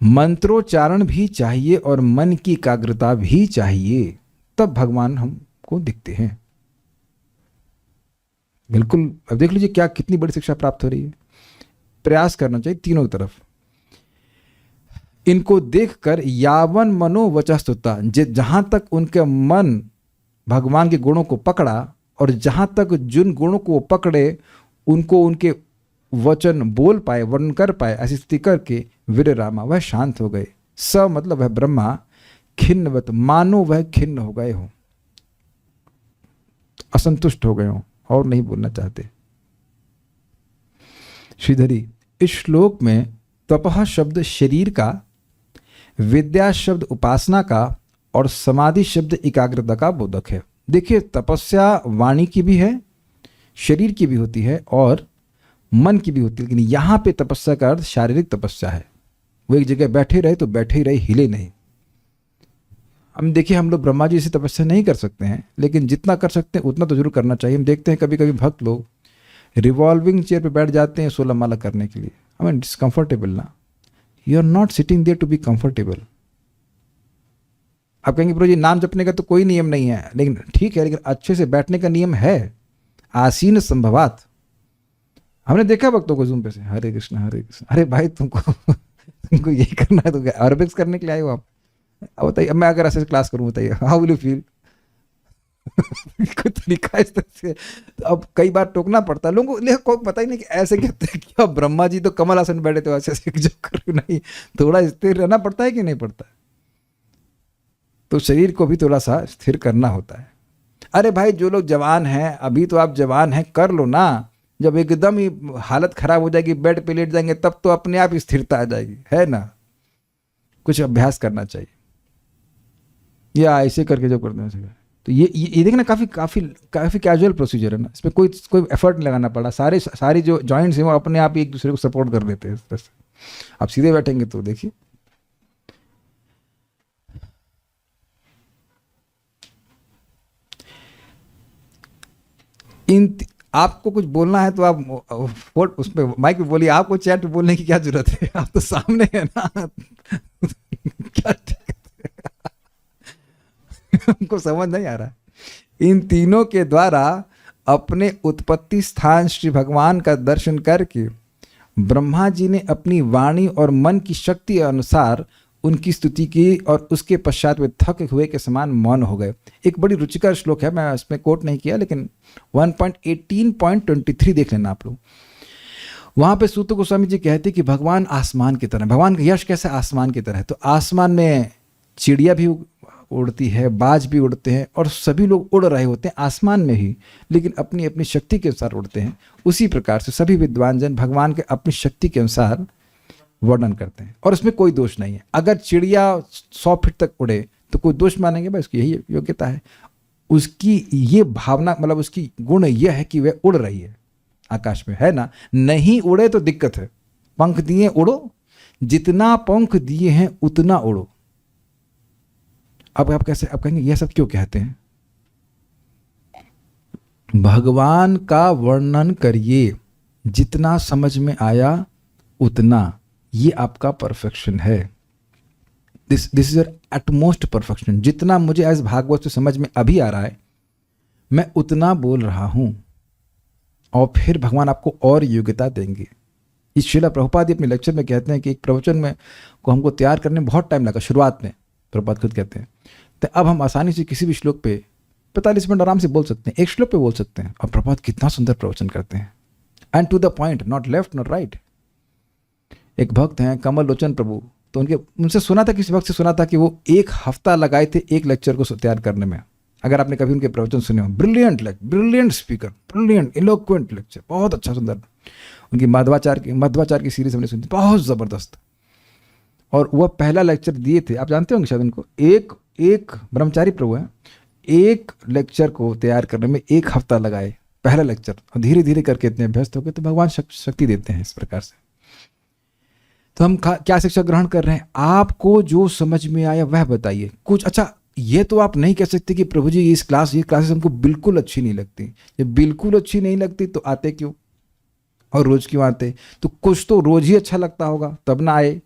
मंत्रोच्चारण भी चाहिए और मन की एकाग्रता भी चाहिए, तब भगवान हमको दिखते हैं। बिल्कुल, अब देख लीजिए क्या कितनी बड़ी शिक्षा प्राप्त हो रही है। प्रयास करना चाहिए तीनों तरफ। इनको देखकर यावन मनो वचस्तुता, जहां तक उनके मन भगवान के गुणों को पकड़ा, और जहां तक जिन गुणों को वो पकड़े उनको उनके वचन बोल पाए, वर्णन कर पाए, ऐसी स्थिति करके विररामा वह शांत हो गए। स मतलब वह ब्रह्मा, खिन्नवत मानो वह खिन्न हो गए हो, असंतुष्ट हो गए हो और नहीं बोलना चाहते। श्रीधरी, इस श्लोक में तपः शब्द शरीर का, विद्या शब्द उपासना का, और समाधि शब्द एकाग्रता का बोधक है। देखिए तपस्या वाणी की भी है, शरीर की भी होती है और मन की भी होती है, लेकिन यहां पे तपस्या का अर्थ शारीरिक तपस्या है। वो एक जगह बैठे रहे तो बैठे ही रहे, हिले नहीं। हम देखिए हम लोग ब्रह्मा जी से तपस्या नहीं कर सकते हैं, लेकिन जितना कर सकते हैं उतना तो जरूर करना चाहिए। हम देखते हैं कभी कभी भक्त लोग रिवॉल्विंग चेयर पे बैठ जाते हैं 16 माला करने के लिए। आई मीन इट्स कंफर्टेबल ना, you are not sitting there to be comfortable. आप कहेंगे प्रभु जी नाम जपने का तो कोई नियम नहीं है, लेकिन ठीक है, लेकिन अच्छे से बैठने का नियम है। आसीन संभवात, हमने देखा भक्तों को जूम पे से हरे कृष्ण हरे कृष्ण। अरे भाई तुमको यही करना है तो क्या एरोबिक्स करने के लिए आए हो आप? अब बताइए, अब मैं अगर ऐसे क्लास करूं बताइए हाउ विल यू फील? कोई तरीका इस तरह से। तो अब कई बार टोकना पड़ता है लोगों को, कोई पता ही नहीं कि ऐसे कहते हैं कि अब ब्रह्मा जी तो कमल आसन बैठे थे ऐसे जो करूं, नहीं, थोड़ा स्थिर रहना पड़ता है कि नहीं पड़ता है? तो शरीर को भी थोड़ा सा स्थिर करना होता है। अरे भाई जो लोग जवान हैं, अभी तो आप जवान हैं, कर लो ना। जब एकदम ही हालत खराब हो जाएगी, बेड पे लेट जाएंगे, तब तो अपने आप ही स्थिरता आ जाएगी, है ना? कुछ अभ्यास करना चाहिए, या ऐसे करके जो करते हैं। तो ये देखना काफ़ी काफ़ी काफ़ी कैजुअल प्रोसीजर है ना, इसमें कोई एफर्ट नहीं लगाना पड़ा। सारी जो जॉइंट्स हैं वो अपने आप ही एक दूसरे को सपोर्ट कर देते हैं इस तरह से। आप सीधे बैठेंगे तो देखिए, आपको कुछ बोलना है तो आप उस पर माइक पे बोलिए, आपको चैट पे बोलने की क्या जरूरत है? आप तो सामने है ना। क्या हमको समझ नहीं आ रहा है। इन तीनों के द्वारा अपने उत्पत्ति स्थान श्री भगवान का दर्शन करके ब्रह्मा जी ने अपनी वाणी और मन की शक्ति अनुसार उनकी स्तुति की, और उसके पश्चात वे थके हुए के समान मौन हो गए। एक बड़ी रुचिकर श्लोक है, मैं इसमें कोट नहीं किया, लेकिन 1.18.23 देख लेना आप लोग। वहां पे सूत गोस्वामी जी कहते कि भगवान आसमान की तरह, भगवान का यश कैसे आसमान की तरह है? तो आसमान में चिड़िया भी उड़ती है, बाज भी उड़ते हैं, और सभी लोग उड़ रहे होते हैं आसमान में ही, लेकिन अपनी अपनी शक्ति के अनुसार उड़ते हैं। उसी प्रकार से सभी विद्वान जन भगवान के अपनी शक्ति के अनुसार वर्णन करते हैं, और उसमें कोई दोष नहीं है। अगर चिड़िया 100 फीट तक उड़े तो कोई दोष मानेंगे? भाई उसकी यही योग्यता है, उसकी ये भावना, मतलब उसकी गुण यह है कि वह उड़ रही है आकाश में, है ना? नहीं उड़े तो दिक्कत है, पंख दिए उड़ो, जितना पंख दिए हैं उतना उड़ो। अब आप कैसे, आप कहेंगे यह सब क्यों कहते हैं? भगवान का वर्णन करिए, जितना समझ में आया उतना, ये आपका परफेक्शन है। This is your utmost perfection. जितना मुझे एज भागवत से समझ में अभी आ रहा है, मैं उतना बोल रहा हूं, और फिर भगवान आपको और योग्यता देंगे। इस श्रीला प्रभुपाद अपने लेक्चर में कहते हैं कि एक प्रवचन में को हमको तैयार करने में बहुत टाइम लगा शुरुआत में, प्रभुपाद खुद कहते हैं। तो अब हम आसानी से किसी भी श्लोक पे 45 मिनट आराम से बोल सकते हैं, एक श्लोक पे बोल सकते हैं। और प्रभुपाद कितना सुंदर प्रवचन करते हैं, and to the point, not left not right. एक भक्त हैं कमल लोचन प्रभु, तो उनसे सुना था, किसी भक्त से सुना था कि वो 1 हफ्ता लगाए थे एक लेक्चर को तैयार करने में। अगर आपने कभी उनके प्रवचन सुने हो, brilliant speaker, brilliant eloquent lecture, बहुत अच्छा सुंदर। उनकी मध्वाचार की सीरीज हमने सुनी, बहुत ज़बरदस्त। और वह पहला लेक्चर दिए थे, आप जानते होंगे शायद उनको, एक ब्रह्मचारी प्रभु हैं, एक लेक्चर को तैयार करने में 1 हफ्ता लगाए, पहला लेक्चर। और धीरे धीरे करके इतने अभ्यस्त हो गए, तो भगवान शक्ति देते हैं इस प्रकार से। तो हम क्या शिक्षा ग्रहण कर रहे हैं? आपको जो समझ में आया वह बताइए। कुछ अच्छा, ये तो आप नहीं कह सकते कि प्रभु जी ये क्लासेस हमको बिल्कुल अच्छी नहीं लगती। ये बिल्कुल अच्छी नहीं लगती तो आते क्यों, और रोज क्यों आते? तो कुछ तो रोज ही अच्छा लगता होगा, तब ना आए,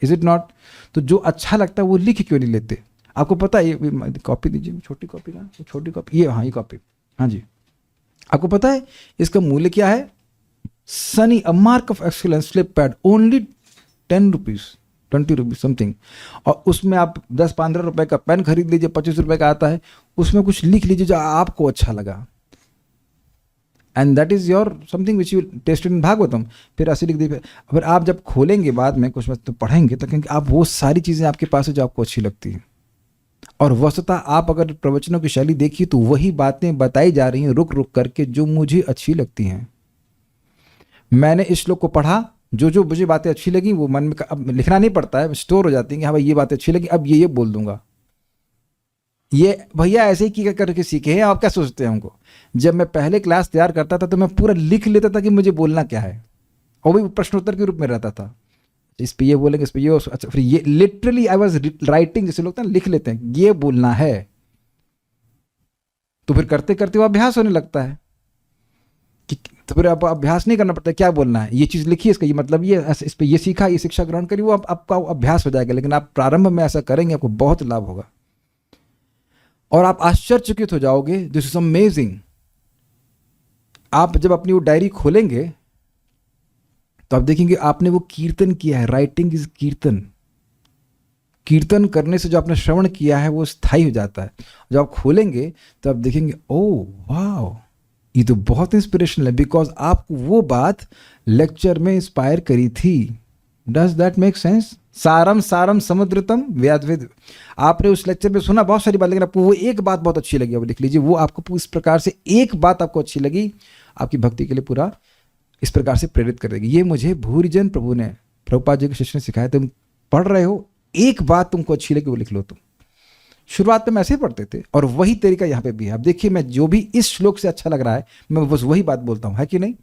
इज इट नॉट? तो जो अच्छा लगता है वो लिख क्यों नहीं लेते? आपको पता है, ये कॉपी दीजिए, छोटी कॉपी का, छोटी कॉपी, ये हाँ, ये कॉपी, हाँ जी। आपको पता है इसका मूल्य क्या है? Sunny, a mark of excellence slip pad, only 10 rupees, 20 rupees something. और उसमें आप 10-15 रुपए का पेन खरीद लीजिए, 25 रुपए का आता है, उसमें कुछ लिख लीजिए जो आपको अच्छा लगा, and that is your something which you tested in Bhagavatam. फिर ऐसे लिख दीजिए। फिर आप जब खोलेंगे बाद में कुछ तो पढ़ेंगे, तो कहेंगे आप वो सारी चीज़ें आपके पास है जो आपको अच्छी लगती हैं। और वस्तुतः आप अगर प्रवचनों की शैली देखिए तो वही बातें बताई जा रही हैं रुक रुक करके, जो मुझे अच्छी लगती हैं। मैंने इस श्लोक को पढ़ा, जो मुझे बातें अच्छी लगी वो मन में, अब लिखना नहीं पड़ता है, स्टोर हो जाती हैं कि हाँ भाई ये बातें अच्छी लगी, अब ये बोल दूंगा। ये भैया ऐसे ही करके सीखे हैं। आप क्या सोचते हैं हमको? जब मैं पहले क्लास तैयार करता था तो मैं पूरा लिख लेता था कि मुझे बोलना क्या है, और भी प्रश्नोत्तर के रूप में रहता था। इस पे ये बोलेंगे, इस पे ये, अच्छा फिर ये, लिटरली आई वाज राइटिंग, जैसे लोग लिख लेते हैं ये बोलना है, तो फिर करते करते वो अभ्यास होने लगता है कि, तो फिर आप अभ्यास नहीं करना पड़ता, क्या बोलना है, ये चीज़ लिखिए, इसका ये मतलब ये, इस पे ये सीखा, ये शिक्षा ग्रहण करिए, वो आपका अभ्यास हो जाएगा। लेकिन आप प्रारंभ में ऐसा करेंगे, आपको बहुत लाभ होगा और आप आश्चर्यचकित हो जाओगे। This is amazing. आप जब अपनी वो डायरी खोलेंगे तो आप देखेंगे आपने वो कीर्तन किया है। राइटिंग इज कीर्तन। कीर्तन करने से जो आपने श्रवण किया है वो स्थायी हो जाता है। जब आप खोलेंगे तो आप देखेंगे, ओह वाह, ये तो बहुत इंस्पिरेशनल है, बिकॉज आपको वो बात लेक्चर में इंस्पायर करी थी। Does that make sense? सारम सारम समुद्रतम व्याद्वेद। आपने उस लेक्चर में सुना बहुत सारी बात, लेकिन आपको वो एक बात बहुत अच्छी लगी, अब लिख लीजिए। वो आपको इस प्रकार से एक बात आपको अच्छी लगी, आपकी भक्ति के लिए पूरा इस प्रकार से प्रेरित कर देगी। ये मुझे भूरिजन प्रभु ने, प्रभुपाद जी के शिष्य ने सिखाया। तुम पढ़ रहे हो, एक बात तुमको अच्छी लगी वो लिख लो। तुम शुरुआत में ऐसे ही पढ़ते थे, और वही तरीका यहाँ पे भी है। अब देखिए, मैं जो भी इस श्लोक से अच्छा लग रहा है मैं बस वही बात बोलता हूँ, है कि नहीं?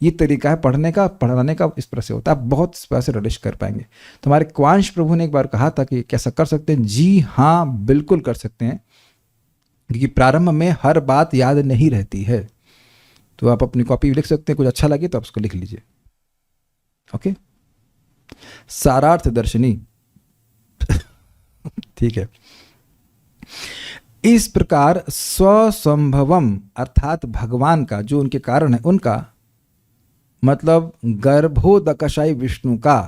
ये तरीका है पढ़ने का, पढ़ाने का, इस तरह से होता है। आप बहुत इस तरह से रिलेश कर पाएंगे। तो हमारे क्वांश प्रभु ने एक बार कहा था कि कैसा कर सकते हैं? जी हाँ, बिल्कुल कर सकते हैं, क्योंकि प्रारंभ में हर बात याद नहीं रहती है। तो आप अपनी कॉपी लिख सकते हैं, कुछ अच्छा लगे तो आप उसको लिख लीजिए। ओके, सारार्थ दर्शनी ठीक है। इस प्रकार स्वसंभवम अर्थात भगवान का, जो उनके कारण है, उनका मतलब गर्भोदकशाई विष्णु का,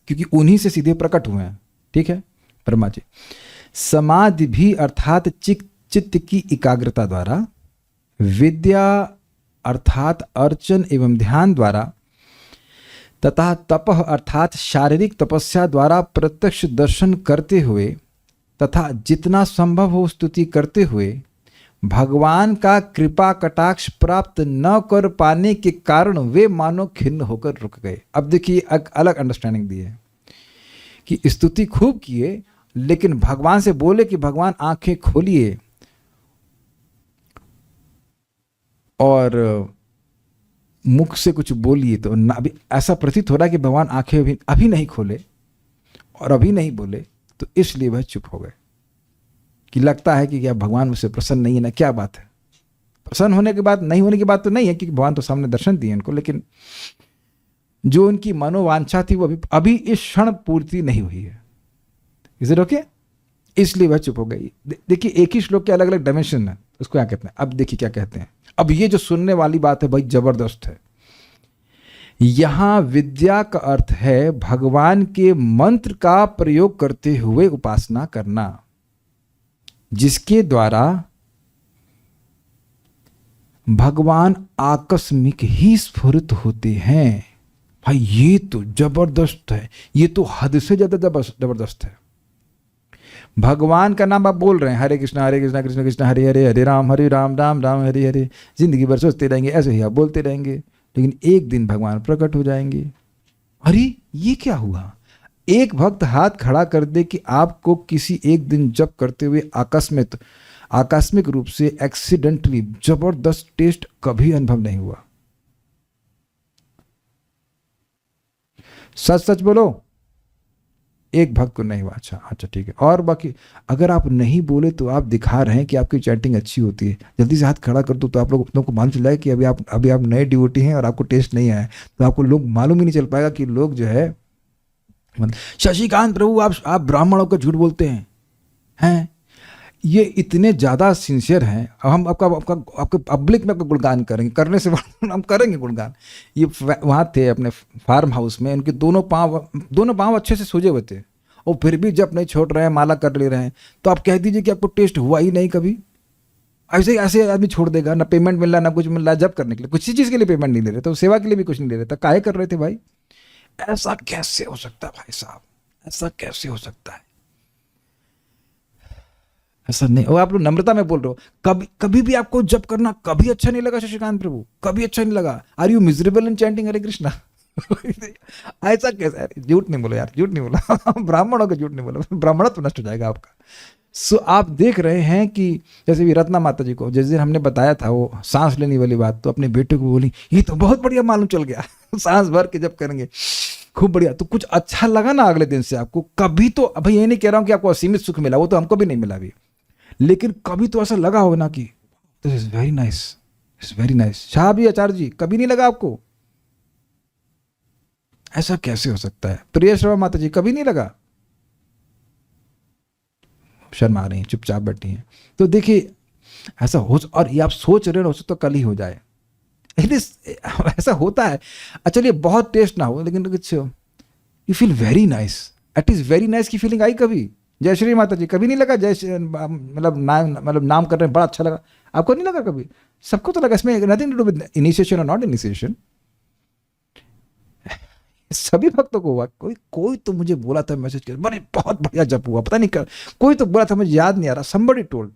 क्योंकि उन्हीं से सीधे प्रकट हुए हैं, ठीक है, ब्रह्मा जी। समाधि भी अर्थात चित्त की एकाग्रता द्वारा, विद्या अर्थात अर्चन एवं ध्यान द्वारा, तथा तपः अर्थात शारीरिक तपस्या द्वारा प्रत्यक्ष दर्शन करते हुए, तथा जितना संभव हो स्तुति करते हुए, भगवान का कृपा कटाक्ष प्राप्त न कर पाने के कारण वे मानो खिन्न होकर रुक गए। अब देखिए, एक अलग अंडरस्टैंडिंग दी है कि स्तुति खूब किए, लेकिन भगवान से बोले कि भगवान आंखें खोलिए, और मुख से कुछ बोलिए तो ना, अभी ऐसा प्रतीत हो रहा है कि भगवान आंखें अभी नहीं खोले और अभी नहीं बोले, तो इसलिए वह चुप हो गए। कि लगता है कि क्या भगवान मुझसे प्रसन्न नहीं है ना, क्या बात है। प्रसन्न होने के बाद नहीं होने की बात तो नहीं है, क्योंकि भगवान तो सामने दर्शन दिए इनको, लेकिन जो उनकी मनोवांछा थी वो अभी इस क्षण पूर्ति नहीं हुई है। Is it okay? इसलिए वह चुप हो गई। देखिए, एक ही श्लोक के अलग अलग डायमेंशन है, उसको क्या कहते हैं। अब देखिए क्या कहते हैं। अब ये जो सुनने वाली बात है भाई, जबरदस्त है। यहां विद्या का अर्थ है भगवान के मंत्र का प्रयोग करते हुए उपासना करना, जिसके द्वारा भगवान आकस्मिक ही स्फुरित होते हैं। भाई ये तो जबरदस्त है, ये तो हद से ज्यादा जबरदस्त है। भगवान का नाम आप बोल रहे हैं, हरे कृष्णा कृष्ण कृष्ण हरे हरे, हरे राम राम राम हरे हरे, जिंदगी भर सोचते रहेंगे, ऐसे ही आप बोलते रहेंगे, लेकिन एक दिन भगवान प्रकट हो जाएंगे। अरे ये क्या हुआ? एक भक्त हाथ खड़ा कर दे कि आपको किसी एक दिन जप करते हुए आकस्मिक रूप से एक्सीडेंटली जबरदस्त टेस्ट कभी अनुभव नहीं हुआ। सच सच बोलो, एक भक्त को नहीं हुआ। अच्छा ठीक है। और बाकी अगर आप नहीं बोले तो आप दिखा रहे हैं कि आपकी चैंटिंग अच्छी होती है। जल्दी से हाथ खड़ा कर दो तो आप लोग को मालूम चल जाए कि अभी आप नए डिवोटी हैं और आपको टेस्ट नहीं आया, तो आपको लोग मालूम ही नहीं चल पाएगा कि लोग जो है शशिकांत प्रभु आप ब्राह्मणों को झूठ बोलते हैं। ये इतने ज़्यादा सिंसियर हैं। अब हम आपके पब्लिक में आपका गुणगान करेंगे, करने से हम करेंगे गुणगान। ये वहाँ थे अपने फार्म हाउस में, उनके दोनों पाँव अच्छे से सूजे हुए थे, और फिर भी जब नहीं छोड़ रहे हैं, माला कर ले रहे हैं, तो आप कह दीजिए कि आपको टेस्ट हुआ ही नहीं कभी। ऐसे आदमी छोड़ देगा, ना पेमेंट मिल रहा ना कुछ मिल रहा, जब करने के लिए कुछ चीज़ के लिए पेमेंट नहीं ले रहे, तो सेवा के लिए भी कुछ नहीं ले रहे, तो काहे कर रहे थे भाई? ऐसा कैसे हो सकता है भाई साहब? ऐसा कैसे हो सकता है? ऐसा नहीं। और आप लोग नम्रता में बोल रहे हो, कभी भी आपको जब करना कभी अच्छा नहीं लगा शशिकांत प्रभु? कभी अच्छा नहीं लगा? Are you miserable in chanting Hare Krishna? ऐसा कैसा? झूठ नहीं बोला यार, झूठ नहीं बोला। ब्राह्मणों का झूठ नहीं बोला, ब्राह्मणत्व नष्ट हो जाएगा आपका। सो आप देख रहे हैं कि जैसे भी रत्ना माता जी को जिस दिन हमने बताया था वो सांस लेने वाली बात, तो अपने बेटे को बोली ये तो बहुत बढ़िया मालूम चल गया, सांस भर के जब करेंगे खूब बढ़िया। तो कुछ अच्छा लगा ना अगले दिन से आपको? कभी तो, भाई ये नहीं कह रहा हूँ कि आपको असीमित सुख मिला, वो तो हमको भी नहीं मिला अभी, लेकिन कभी तो ऐसा लगा होगा ना कि this is very nice, it's very nice. Shah भी आचार्य जी, कभी नहीं लगा आपको? ऐसा कैसे हो सकता है? प्रिय श्रवा माता जी, कभी नहीं लगा? शर्मा रही हैं, चुपचाप बैठी हैं। तो देखिए ऐसा हो, और ये आप सोच रहे हो तो कल ही हो जाए, ऐसा होता है। चलिए बहुत टेस्ट ना हो, लेकिन कुछ you feel very nice, it is very nice की फीलिंग आई कभी? जय श्री माता जी, कभी नहीं लगा? जय मतलब नाम कर रहे हैं, बड़ा अच्छा लगा, आपको नहीं लगा कभी? सबको तो लगा। इसमें nothing to do with initiation और नॉट इनिशिएशन, सभी भक्तों को हुआ। कोई तो मुझे बोला था, मैसेज किया, बड़े बहुत बढ़िया जप हुआ, पता नहीं कर, कोई तो बोला था, मुझे याद नहीं आ रहा, somebody told।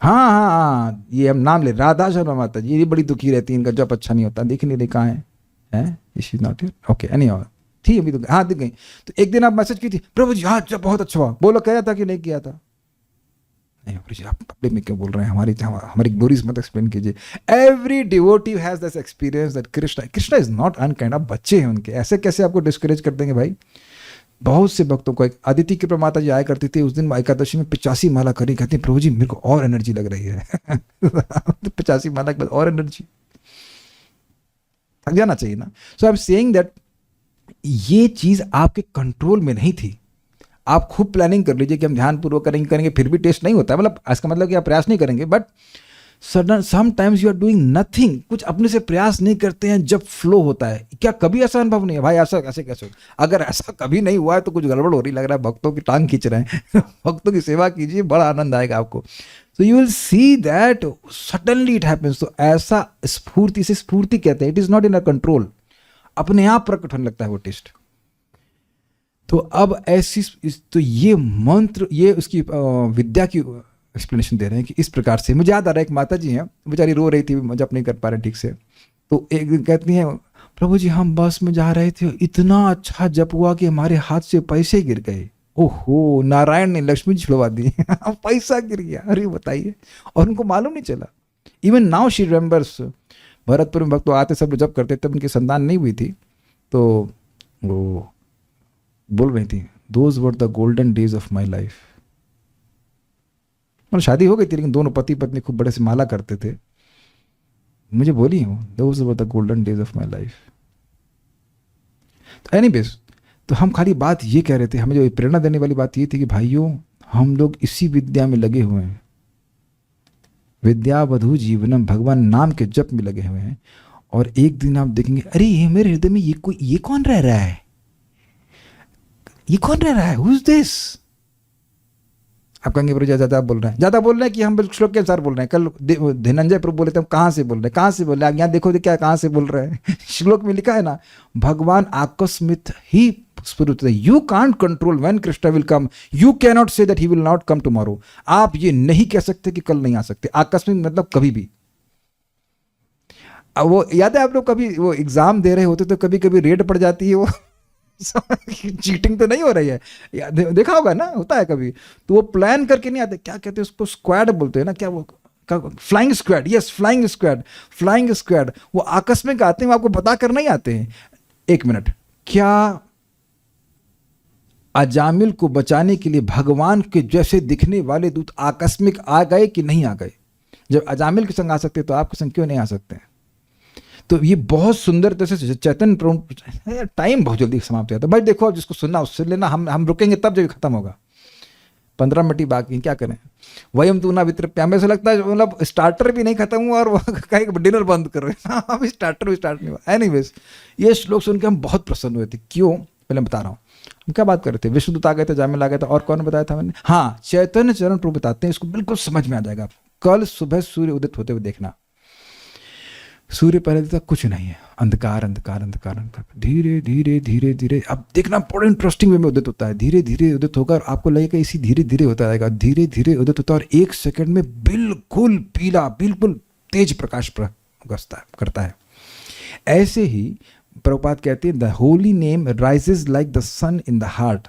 हाँ, ये हम नाम ले, राधा शर्मा माता जी, ये बड़ी दुखी रहती है, इनका जप अच्छा नहीं होता। दिख नहीं रही, कहाँ है? Is she not here? Okay, anyhow, थी अभी तो, हाँ दिख गई। तो एक दिन आप मैसेज की थी, प्रभु जी हाँ जब बहुत अच्छा हुआ, बोलो किया था कि नहीं किया था? नहीं प्रभु जी, आप पब्लिक में क्यों बोल रहे हैं? हमारी ग्लोरीज मत एक्सप्लेन कीजिए। Every devotee has this experience that Krishna is not unkind. आप बच्चे हैं उनके, ऐसे कैसे आपको डिस्करेज कर देंगे भाई? बहुत से भक्तों को, एक अदिति की प्रमाता जी आया करती थी, उस दिन एकादशी में 85 माला करी, कहती प्रभु जी मेरे को और एनर्जी लग रही है। 85 माला के बाद और एनर्जी, थक जाना चाहिए ना। सो आई एम सेइंग दैट ये चीज आपके कंट्रोल में नहीं थी। आप खूब प्लानिंग कर लीजिए कि हम ध्यान पूर्वक करेंगे, फिर भी टेस्ट नहीं होता है, मतलब इसका मतलब कि आप प्रयास नहीं करेंगे, but sometimes you are doing nothing, कुछ अपने से प्रयास नहीं करते हैं जब फ्लो होता है। क्या कभी ऐसा अनुभव नहीं है भाई? ऐसा कैसे कैसे? अगर ऐसा कभी नहीं हुआ है तो कुछ गड़बड़ हो रही लग रहा है, भक्तों की टांग खींच रहे हैं। भक्तों की सेवा कीजिए, बड़ा आनंद आएगा आपको। So you will see that suddenly it happens. तो ऐसा स्फूर्ति से, स्फूर्ति कहते हैं, it is not in a control, अपने आप प्रकट होने लगता है वो टेस्ट। तो अब ऐसी, तो ये मंत्र, ये उसकी विद्या की एक्सप्लेनेशन दे रहे हैं कि इस प्रकार से। मुझे याद आ रहा है, एक माता जी हैं, बेचारी रो रही थी, जब नहीं कर पा रहे ठीक से, तो एक दिन कहती हैं, प्रभु जी हम बस में जा रहे थे, इतना अच्छा जप हुआ कि हमारे हाथ से पैसे गिर गए। ओहो, नारायण ने लक्ष्मी जी छुड़वा दी। पैसा गिर गया, अरे बताइए, और उनको मालूम नहीं चला। Even now she remembers, Bharatpur में भक्त आते सब लोग जब करते तब उनकी संतान नहीं हुई थी, तो वो बोल रही थी, those were the golden days of my life. मतलब शादी हो गई थी लेकिन दोनों पति पत्नी खूब बड़े से माला करते थे, मुझे बोली हूँ those were the golden days of my life. तो एनीवेज, तो हम खाली बात ये कह रहे थे, हमें जो प्रेरणा देने वाली बात ये थी कि भाइयों हम लोग इसी विद्या में लगे हुए हैं, विद्या वधु जीवनम, भगवान नाम के जप में लगे हुए हैं, और एक दिन आप देखेंगे अरे ये मेरे हृदय में ये कौन रह रहा है, ये कौन रह रहा है, हु इज दिस। आप कहेंगे प्रभु ज्यादा बोल रहे हैं, ज्यादा बोल रहे हैं कि हम श्लोक के अनुसार बोल रहे हैं। कल धनंजय प्रभु बोले थे हम कहाँ से बोल रहे हैं, कहाँ से बोल रहे हैं, यहाँ देखो क्या कहाँ से बोल रहे हैं। श्लोक में लिखा है ना, भगवान आकस्मिक ही स्फुरित है, you can't control when Krishna will come, you can not say that he will not come tomorrow. आप ये नहीं कह सकते कि कल नहीं आ सकते, आकस्मिक मतलब कभी भी। अब वो याद है आप लोग कभी वो एग्जाम दे रहे होते तो कभी कभी रेड पड़ जाती है, वो चीटिंग तो नहीं हो रही है, देखा होगा ना, होता है कभी, तो वो प्लान करके नहीं आते, क्या कहते हैं उसको, स्क्वाड बोलते हैं ना, क्या वो flying squad, yes flying squad, flying squad, वो आकस्मिक आते हैं, वो आपको बता कर नहीं आते हैं। एक मिनट, क्या अजामिल को बचाने के लिए भगवान के जैसे दिखने वाले दूत आकस्मिक आ गए कि नहीं आ गए? जब अजामिल के संग आ सकते तो आपके संग क्यों नहीं आ सकते? तो ये बहुत सुंदर तरह से चैतन्य, टाइम बहुत जल्दी समाप्त हो जाता है भाई। देखो अब जिसको सुनना उससे लेना, हम रुकेंगे तब जब खत्म होगा, 15 मिनट ही बाकी, क्या करें। वही हम तू ना वित्र, हमें ऐसा लगता है मतलब स्टार्टर भी नहीं खत्म हुआ और कहीं डिनर बंद कर रहे हैं, अभी स्टार्टर भी स्टार्ट नहीं हुआ। एनीवेज, ये श्लोक सुन के हम बहुत प्रसन्न हुए थे। क्यों? पहले बता रहा हूँ हम क्या बात कर रहे थे। विष्णुदूत आ गए थे, जामिल आ गए थे, और कौन बताया था मैंने? हाँ, चैतन्य चरण प्रभु बताते हैं, इसको बिल्कुल समझ में आ जाएगा। कल सुबह सूर्य उदित होते हुए देखना, सूर्य पहले तक कुछ नहीं है, अंधकार अंधकार अंधकार अंधकार, धीरे धीरे धीरे धीरे, अब देखना बड़ा इंटरेस्टिंग वे में उदित होता है, धीरे धीरे उदित होगा और आपको लगेगा इसी धीरे धीरे होता रहेगा, धीरे धीरे उदित होता है और 1 सेकंड में बिल्कुल पीला, बिल्कुल तेज प्रकाश करता है। ऐसे ही प्रभुपाद कहते हैं, the holy name rises like the sun in the heart.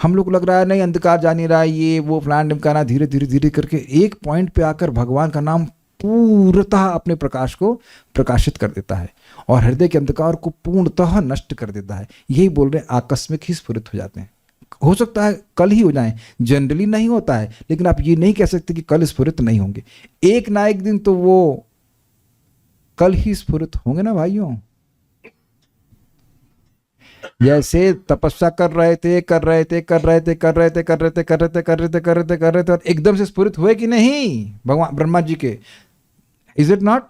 हम लोग को लग रहा है नहीं अंधकार जा नहीं रहा है, ये वो फलान ढिमकाना, धीरे धीरे धीरे करके एक पॉइंट पे आकर भगवान का नाम पूर्णतः अपने प्रकाश को प्रकाशित कर देता है और हृदय के अंधकार को पूर्णतः नष्ट कर देता है। यही बोल रहे हैं, आकस्मिक ही स्फुरित हो जाते हैं। हो सकता है कल ही हो जाएं, जनरली नहीं होता है, लेकिन आप ये नहीं कह सकते कि कल स्फुरित नहीं होंगे। एक ना एक दिन तो वो कल ही स्फुरित होंगे ना भाइयों। जैसे तपस्या कर रहे थे और एकदम से स्फुरित हुए कि नहीं भगवान ब्रह्मा जी के? Is it not?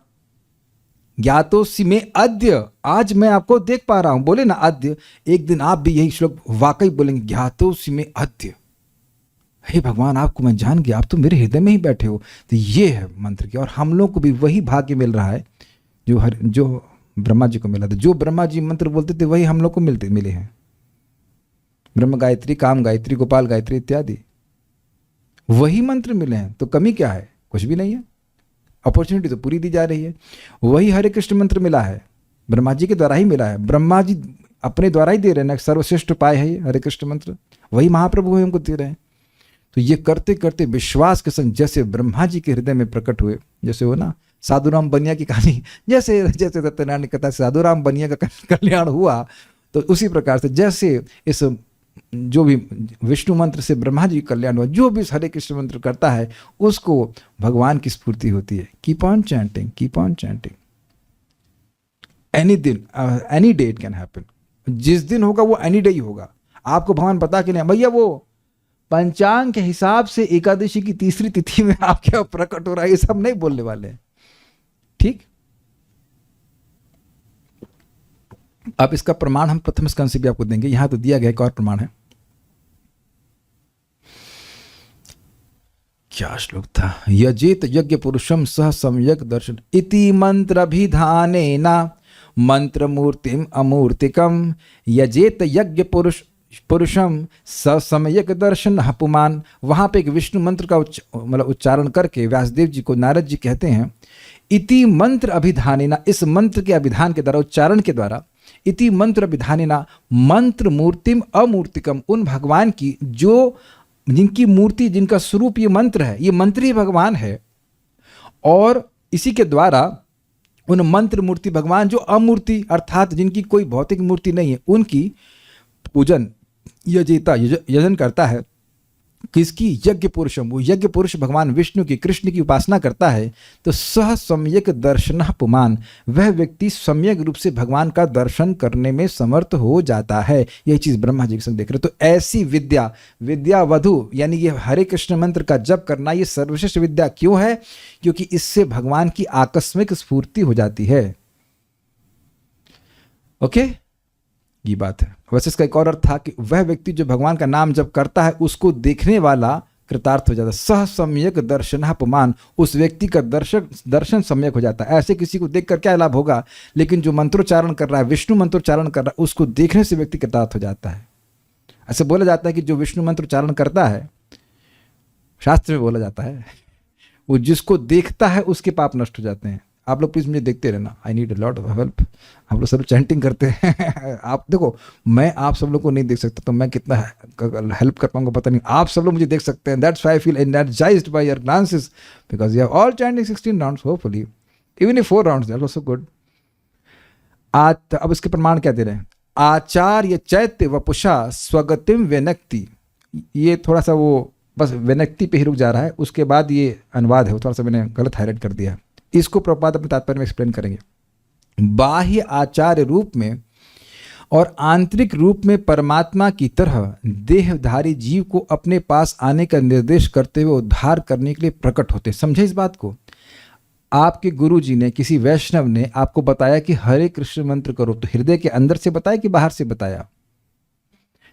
ज्ञातोसि में अद्य, आज मैं आपको देख पा रहा हूं, बोले ना अद्य। एक दिन आप भी यही श्लोक वाकई बोलेंगे, ज्ञातोसि में अद्य, हे भगवान आपको मैं जान गया, आप तो मेरे हृदय में ही बैठे हो। तो ये है मंत्र की, और हम लोग को भी वही भाग्य मिल रहा है जो ब्रह्मा जी को मिला था। जो ब्रह्मा जी मंत्र बोलते थे वही हम लोग को मिले हैं। ब्रह्म गायत्री, काम गायत्री, गोपाल गायत्री इत्यादि वही मंत्र मिले हैं। तो कमी क्या है? कुछ भी नहीं है, अपॉर्चुनिटी तो पूरी दी जा रही है। वही हरे कृष्ण मंत्र मिला है, ब्रह्मा जी के द्वारा ही मिला है, ब्रह्मा जी अपने द्वारा ही दे रहे हैं, सर्वश्रेष्ठ उपाय है ये हरे कृष्ण मंत्र, वही महाप्रभु हमको दे रहे हैं। तो ये करते करते विश्वास के संग जैसे ब्रह्मा जी के हृदय में प्रकट हुए, जैसे वो ना साधुराम बनिया की कहानी, जैसे सत्यनारायण की कथा साधुराम बनिया का कल्याण हुआ, तो उसी प्रकार से जैसे इस जो भी विष्णु मंत्र से ब्रह्मा जी कल्याण हुआ, जो भी हरे कृष्ण मंत्र करता है उसको भगवान की स्फूर्ति होती है। Keep on chanting, keep on chanting, any दिन any day it can happen. जिस दिन होगा वो एनी डे ही होगा। आपको भगवान बता के नहीं भैया वो पंचांग के हिसाब से एकादशी की 3री तिथि में आपके प्रकट हो रहा है, ये सब नहीं बोलने वाले हैं, ठीक। अब इसका प्रमाण हम प्रथम स्कंद से भी आपको देंगे, यहां तो दिया गया एक और प्रमाण है। क्या श्लोक था? यजेत यज्ञ पुरुषम सह सम्यक दर्शन इति मंत्र अभिधानेना मंत्र मूर्तिम अमूर्तिकम यजेत यज्ञ पुरुषम स सम्यक दर्शन हपुमान। वहां पे एक विष्णु मंत्र का मतलब उच्चारण करके व्यासदेव जी को नारद जी कहते हैं, इति मंत्र अभिधानेना, इस मंत्र के अभिधान के द्वारा, उच्चारण के द्वारा, इति मंत्र अभिधानेना मंत्र मूर्तिम अमूर्तिकम, उन भगवान की जो जिनकी मूर्ति, जिनका स्वरूप ये मंत्र है, ये मंत्र ही भगवान है, और इसी के द्वारा उन मंत्र मूर्ति भगवान जो अमूर्ति अर्थात जिनकी कोई भौतिक मूर्ति नहीं है, उनकी पूजन यजन करता है। किसकी? यज्ञ पुरुषम। वो यज्ञ पुरुष भगवान विष्णु की, कृष्ण की उपासना करता है। तो सह सम्यक दर्शनः पुमान, वह व्यक्ति सम्यक रूप से भगवान का दर्शन करने में समर्थ हो जाता है। यही चीज ब्रह्मा जी के संग देख रहे। तो ऐसी विद्या वधु यानी ये हरे कृष्ण मंत्र का जप करना ये सर्वश्रेष्ठ विद्या क्यों है? क्योंकि इससे भगवान की आकस्मिक स्फूर्ति हो जाती है। ओके, ये बात है। वैसे इसका एक और अर्थ था कि वह व्यक्ति जो भगवान का नाम जब करता है उसको देखने वाला कृतार्थ हो जाता है। सह सम्यक दर्शनः पुमान, उस व्यक्ति का दर्शन सम्यक हो जाता है। ऐसे किसी को देखकर क्या लाभ होगा? लेकिन जो मंत्रोच्चारण कर रहा है, विष्णु मंत्रोच्चारण कर रहा है, उसको देखने से व्यक्ति कृतार्थ हो जाता है। ऐसे बोला जाता है कि जो विष्णु मंत्रोच्चारण करता है, शास्त्र में बोला जाता है, वो जिसको देखता है उसके पाप नष्ट हो जाते हैं। आप लोग प्लीज मुझे देखते रहना, I need a lot of help. आप लोग सब चैंटिंग करते हैं आप देखो, मैं आप सब लोग को नहीं देख सकता तो मैं कितना हेल्प कर पाऊंगा पता नहीं। आप सब लोग मुझे देख सकते हैं, that's why I feel energized by your glances because you have all chanting 16 rounds hopefully, even if 4 rounds they are also good. अब इसके प्रमाण क्या दे रहे हैं? आचार्य चैत्य वपुषा स्वगतिम व्यनक्ति। ये थोड़ा सा वो बस व्यनक्ति पे ही रुक जा रहा है, उसके बाद ये अनुवाद है वो थोड़ा सा मैंने गलत हाईलाइट कर दिया है। इसको प्रभुपाद अपने तात्पर्य में एक्सप्लेन करेंगे। बाह्य आचार्य रूप में और आंतरिक रूप में परमात्मा की तरह देहधारी जीव को अपने पास आने का निर्देश करते हुए उद्धार करने के लिए प्रकट होते। समझे इस बात को? आपके गुरु जी ने, किसी वैष्णव ने आपको बताया कि हरे कृष्ण मंत्र करो, तो हृदय के अंदर से बताया कि बाहर से बताया?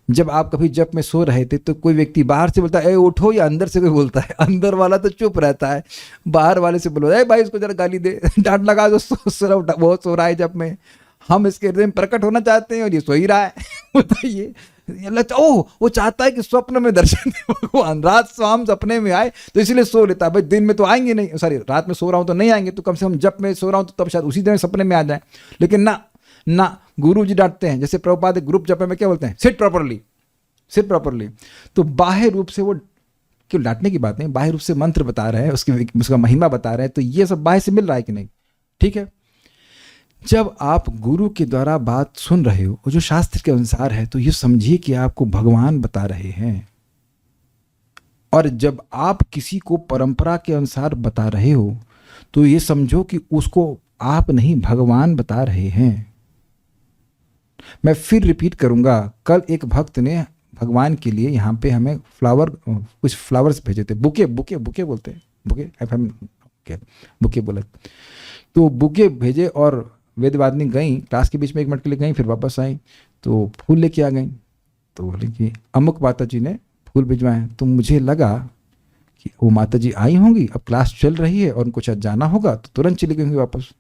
जब आप कभी जप में सो रहे थे तो कोई व्यक्ति बाहर से बोलता है ए उठो, या अंदर से कोई बोलता है? अंदर वाला तो चुप रहता है, बाहर वाले से बोलो ए भाई इसको जरा गाली दे, डांट लगा दो, बहुत सो रहा है जब में। हम इसके हृदय में प्रकट होना चाहते हैं और ये सो ही रहा है बताइए। ओह, वो चाहता है कि स्वप्न में दर्शन दे भगवान, रात शाम सपने में आए, तो इसलिए सो लेता है। भाई दिन में तो आएंगे नहीं, सॉरी रात में सो रहा हूँ तो नहीं आएंगे, तो कम से कम जब मैं सो रहा हूँ तो तब शायद उसी दिन सपने में आ जाए। लेकिन ना गुरु जी डांटते हैं। जैसे प्रभुपाद ग्रुप जप में क्या बोलते हैं? Seat properly. तो बाह्य रूप से वो, क्यों डांटने की बात नहीं, बाह्य रूप से मंत्र बता रहे हैं, उसका महिमा बता रहे हैं, तो ये सब बाह्य से मिल रहा है कि नहीं? ठीक है। जब आप गुरु के द्वारा बात सुन रहे हो और जो शास्त्र के अनुसार है, तो ये समझिए कि आपको भगवान बता रहे हैं। और जब आप किसी को परंपरा के अनुसार बता रहे हो तो ये समझो कि उसको आप नहीं भगवान बता रहे हैं। मैं फिर रिपीट करूंगा, कल एक भक्त ने भगवान के लिए यहाँ पे हमें कुछ फ्लावर्स भेजे थे, बुके बोलते हैं, बुके बोला, तो बुके भेजे और वेदवादिनी गई, क्लास के बीच में 1 मिनट के लिए गई, फिर वापस आई तो फूल लेके आ गई। तो बोले कि अमुक माता जी ने फूल भिजवाए। तो मुझे लगा कि वो माता जी आई होंगी, अब क्लास चल रही है और उनको शायद जाना होगा, तो तुरंत चली गई वापस।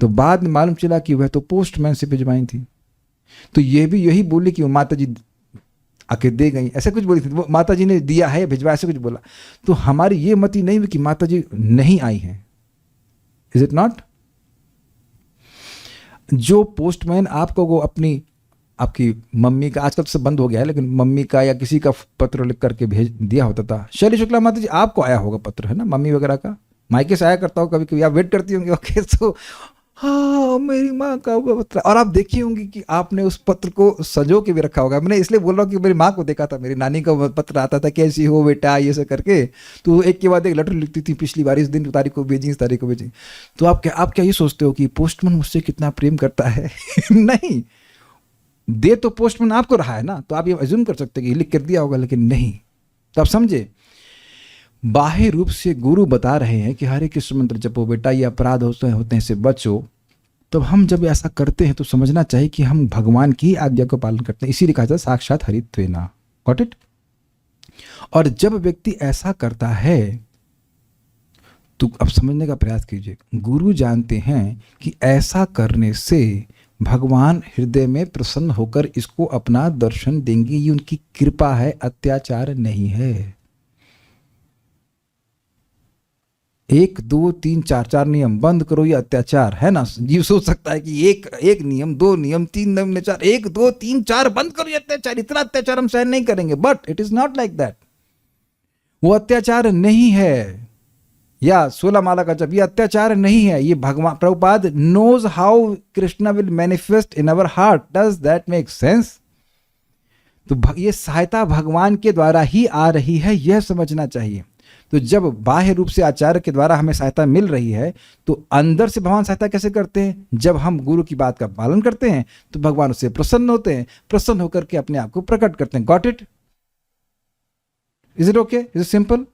तो बाद में मालूम चला कि वह तो पोस्टमैन से भिजवाई थी। तो ये भी यही बोली कि वो माता जी आके दे गई, ऐसे कुछ बोली थी, वो माता जी ने दिया है भिजवा, ऐसे कुछ बोला। तो हमारी ये मति नहीं हुई कि माता जी नहीं आई हैं। Is it not? जो पोस्टमैन आपको वो आपकी मम्मी का, आजकल सब बंद हो गया है, लेकिन मम्मी का या किसी का पत्र लिख करके भेज दिया होता था। शैली शुक्ला माता जी, आपको आया होगा पत्र, है ना, मम्मी वगैरह का, मायके से आया करता हो कभी कभी, आप वेट करती होंगी। ओके, तो हाँ मेरी माँ का वो पत्र, और आप देखी होंगी कि आपने उस पत्र को सजो के भी रखा होगा। मैंने इसलिए बोल रहा हूँ कि मेरी माँ को देखा था, मेरी नानी का पत्र आता था, कैसी हो बेटा, ये सब करके, तो एक के बाद एक लेटर लिखती थी, पिछली बार इस दिन तारीख को भेजी, इस तारीख को भेजी। तो आप क्या ये सोचते हो कि पोस्टमैन मुझसे कितना प्रेम करता है? नहीं, दे तो पोस्टमैन आपको रहा है ना, तो आप ये अज्यूम कर सकते हैं कि लिख कर दिया होगा, लेकिन नहीं। तो आप समझे, बाह्य रूप से गुरु बता रहे हैं कि हरे कृष्ण मंत्र जपो बेटा, ये अपराध होते हैं इससे बचो। तो हम जब ऐसा करते हैं तो समझना चाहिए कि हम भगवान की आज्ञा को पालन करते हैं। इसीलिए कहा जाता है साक्षात हरित्वेना, गॉट इट? और जब व्यक्ति ऐसा करता है तो अब समझने का प्रयास कीजिए, गुरु जानते हैं कि ऐसा करने से भगवान हृदय में प्रसन्न होकर इसको अपना दर्शन देंगे। ये उनकी कृपा है, अत्याचार नहीं है। 1 2 3 4 नियम बंद करो, ये अत्याचार है ना। जीव सोच सकता है कि एक नियम, 2 नियम, 3 नियम, 4, 1 2 3 4 बंद करो, ये अत्याचार, इतना अत्याचार हम सहन नहीं करेंगे। But it is not like that. वो अत्याचार नहीं है, या 16 माला का जप, ये अत्याचार नहीं है, ये भगवान Prabhupada knows how Krishna will manifest in our heart. Does that make sense? तो ये सहायता भगवान के द्वारा ही आ रही है, यह समझना चाहिए। तो जब बाह्य रूप से आचार्य के द्वारा हमें सहायता मिल रही है, तो अंदर से भगवान सहायता कैसे करते हैं? जब हम गुरु की बात का पालन करते हैं तो भगवान उससे प्रसन्न होते हैं, प्रसन्न होकर के अपने आप को प्रकट करते हैं। Got it? Is it okay? Is it simple?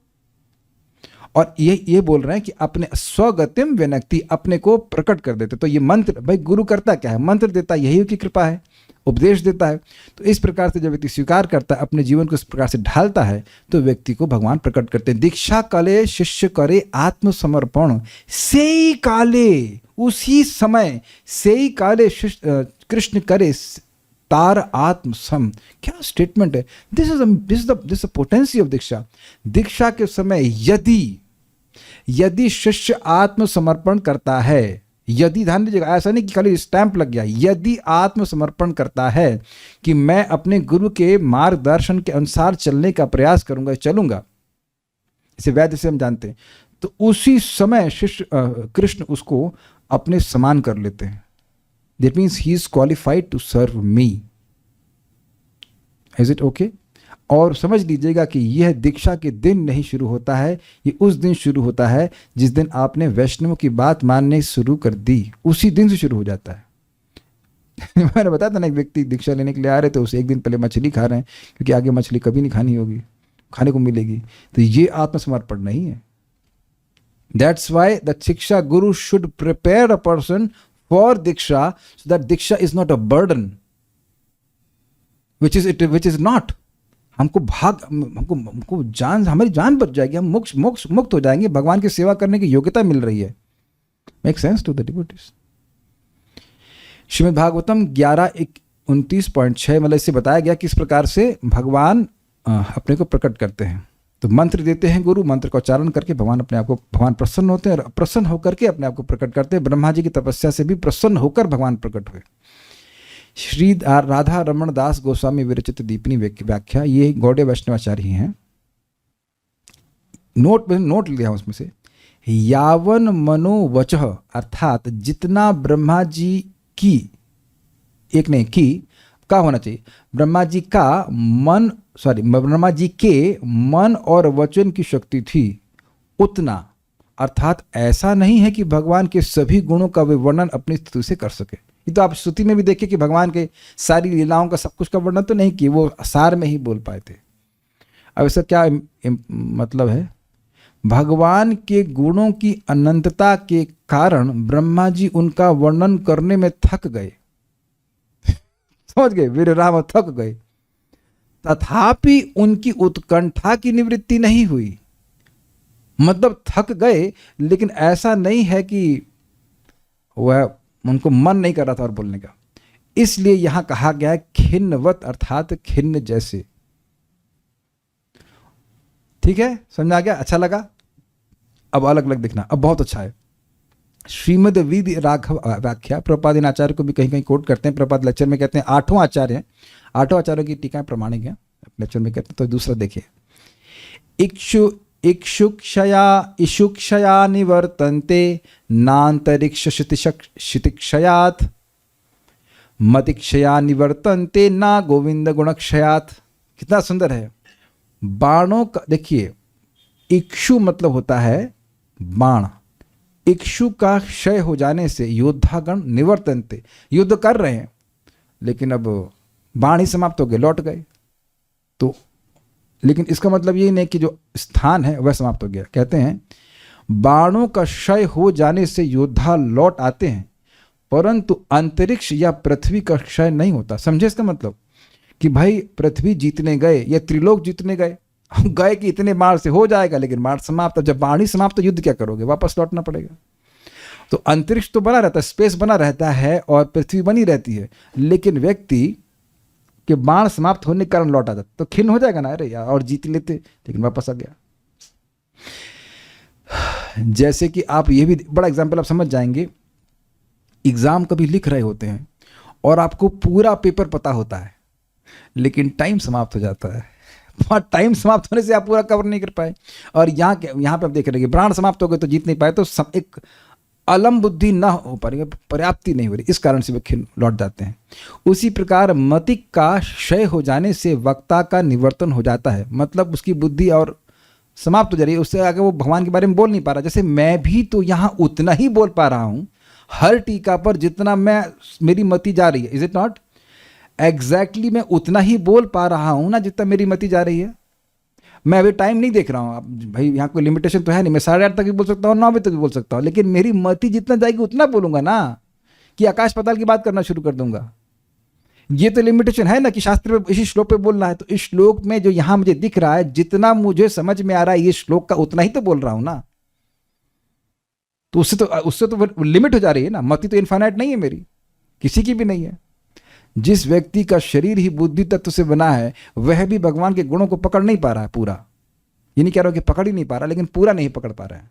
और ये बोल रहे हैं कि अपने स्वगतिम विनक्ति, अपने को प्रकट कर देते। तो ये मंत्र, भाई गुरु करता क्या है? मंत्र देता है, यही की कृपा है, उपदेश देता है। तो इस प्रकार से जब व्यक्ति स्वीकार करता है, अपने जीवन को इस प्रकार से ढालता है, तो व्यक्ति को भगवान प्रकट करते हैं। दीक्षा काले शिष्य करे आत्मसमर्पण, सेई काले, उसी समय सेई काले कृष्ण करे तार आत्म सम। क्या स्टेटमेंट है! This is the potency of diksha. दीक्षा के समय यदि शिष्य आत्मसमर्पण करता है, यदि, ध्यान दीजिएगा, ऐसा नहीं कि खाली स्टैंप लग गया, यदि आत्मसमर्पण करता है कि मैं अपने गुरु के मार्गदर्शन के अनुसार चलने का प्रयास करूंगा, चलूंगा, इसे वैद्य से हम जानते हैं, तो उसी समय शिष्य कृष्ण उसको अपने समान कर लेते हैं। That means he is qualified to serve me. Is it okay? और समझ लीजिएगा कि यह दीक्षा के दिन नहीं शुरू होता है, ये उस दिन शुरू होता है जिस दिन आपने वैष्णव की बात मानने शुरू कर दी, उसी दिन से शुरू हो जाता है। मैंने बताया था ना, एक व्यक्ति दीक्षा लेने के लिए आ रहे थे, उसे एक दिन पहले मछली खा रहे हैं क्योंकि आगे मछली कभी नहीं खानी होगी, खाने को मिलेगी। तो ये आत्मसमर्पण नहीं है। That's why the शिक्षा गुरु should prepare a person for diksha, so that diksha is not a burden, which is not. हमको जान, हमारी जान बच जाएगी, हम मुक्त हो जाएंगे, भगवान की सेवा करने की योग्यता मिल रही है। Make sense to the devotees? Shrimad Bhagavatam 11:29.6 मतलब इससे बताया गया किस प्रकार से भगवान अपने को प्रकट करते हैं। तो मंत्र देते हैं गुरु, मंत्र का उच्चारण करके भगवान प्रसन्न होते हैं, और प्रसन्न होकर के अपने आप को प्रकट करते हैं। ब्रह्मा जी की तपस्या से भी प्रसन्न होकर भगवान प्रकट हुए। श्री राधा रमण दास गोस्वामी विरचित दीपिनी व्याख्या, ये गौड़ीय वैष्णवाचार्य ही हैं। नोट लिया उसमें से, यावन मनोवचः, अर्थात जितना ब्रह्मा जी की, एक नहीं की, का होना चाहिए, ब्रह्मा जी के मन और वचन की शक्ति थी, उतना, अर्थात ऐसा नहीं है कि भगवान के सभी गुणों का वे वर्णन अपनी स्तुति से कर सके। ये तो आप स्तुति में भी देखिए कि भगवान के सारी लीलाओं का सब कुछ का वर्णन तो नहीं किए, वो सार में ही बोल पाए थे। अब इसका क्या मतलब है? भगवान के गुणों की अनंतता के कारण ब्रह्मा जी उनका वर्णन करने में थक गए, समझ गए, वीर राम थक गए, तथापि उनकी उत्कंठा की निवृत्ति नहीं हुई। मतलब थक गए, लेकिन ऐसा नहीं है कि वह, उनको मन नहीं कर रहा था और बोलने का। इसलिए यहां कहा गया है खिन्नवत, अर्थात खिन्न जैसे। ठीक है, समझ आ गया? अच्छा लगा? अब अलग अलग दिखना, अब बहुत अच्छा है। श्रीमद विधि राघव व्याख्या, प्रभुपाद आचार्य को भी कहीं कहीं कोट करते हैं। प्रभुपाद लेक्चर में कहते हैं 8वां आचार्य है, 8 आचार्यों की टीकाएं प्रमाणिक हैं, लेक्चर में कहते हैं। तो दूसरा देखिए, इक्षुक्षया निवर्तन्ते नान्तरिक्ष क्षितिक्षयात्, मतिक्षया निवर्तन्ते ना गोविंद गुणक्षयात्। कितना सुंदर है! बाणों का देखिए, इक्षु मतलब होता है बाण। इक्षु का क्षय हो जाने से योद्धागण निवर्तन्ते, युद्ध कर रहे हैं लेकिन अब बाण ही समाप्त हो गए, लौट गए। तो लेकिन इसका मतलब ये नहीं कि जो स्थान है वह समाप्त हो गया। कहते हैं बाणों का क्षय हो जाने से योद्धा लौट आते हैं, परंतु अंतरिक्ष या पृथ्वी का क्षय नहीं होता। समझे इसका मतलब? कि भाई पृथ्वी जीतने गए या त्रिलोक जीतने गए, गए कि इतने बाण से हो जाएगा, लेकिन बाण समाप्त। जब बाण ही समाप्त तो युद्ध क्या करोगे? वापस लौटना पड़ेगा। तो अंतरिक्ष तो बना रहता है, स्पेस बना रहता है और पृथ्वी बनी रहती है, लेकिन व्यक्ति के बाण समाप्त होने के कारण लौट आता तो खिन्न हो जाएगा ना, अरे यार और जीत लेते, लेकिन वापस आ गया। जैसे कि आप, ये भी बड़ा एग्जाम्पल आप समझ जाएंगे, एग्जाम कभी लिख रहे होते हैं और आपको पूरा पेपर पता होता है, लेकिन टाइम समाप्त हो जाता है, वहाँ टाइम समाप्त होने से आप पूरा कवर नहीं कर पाए। और यहाँ पे आप देख रहे हैं प्राण समाप्त हो गए तो जीत नहीं पाए, तो एक अलम बुद्धि ना हो पा रही, पर्याप्ति नहीं हो रही, इस कारण से वे खिन लौट जाते हैं। उसी प्रकार मति का क्षय हो जाने से वक्ता का निवर्तन हो जाता है, मतलब उसकी बुद्धि और समाप्त हो जा रही है, उससे आगे वो भगवान के बारे में बोल नहीं पा रहा। जैसे मैं भी तो यहाँ उतना ही बोल पा रहा हूँ हर टीका पर जितना मेरी मति जा रही है, इज इट नॉट? एग्जैक्टली मैं उतना ही बोल पा रहा हूँ ना जितना मेरी मति जा रही है। मैं अभी टाइम नहीं देख रहा हूँ, अब भाई यहाँ कोई लिमिटेशन तो है नहीं, मैं 8:30 तक भी बोल सकता हूँ, 9 बजे तक भी बोल सकता हूँ, लेकिन मेरी मति जितना जाएगी उतना बोलूंगा ना, कि आकाश पाताल की बात करना शुरू कर दूंगा। ये तो लिमिटेशन है ना कि शास्त्र में इसी श्लोक पे बोलना है, तो इस श्लोक में जो यहाँ मुझे दिख रहा है, जितना मुझे समझ में आ रहा है ये श्लोक का, उतना ही तो बोल रहा हूँ ना। तो उससे तो लिमिट हो जा रही है ना। मति तो इनफाइनाइट नहीं है मेरी, किसी की भी नहीं है। जिस व्यक्ति का शरीर ही बुद्धि तत्व से बना है वह भी भगवान के गुणों को पकड़ नहीं पा रहा है पूरा। ये नहीं कह रहा कि पकड़ ही नहीं पा रहा, लेकिन पूरा नहीं पकड़ पा रहा है।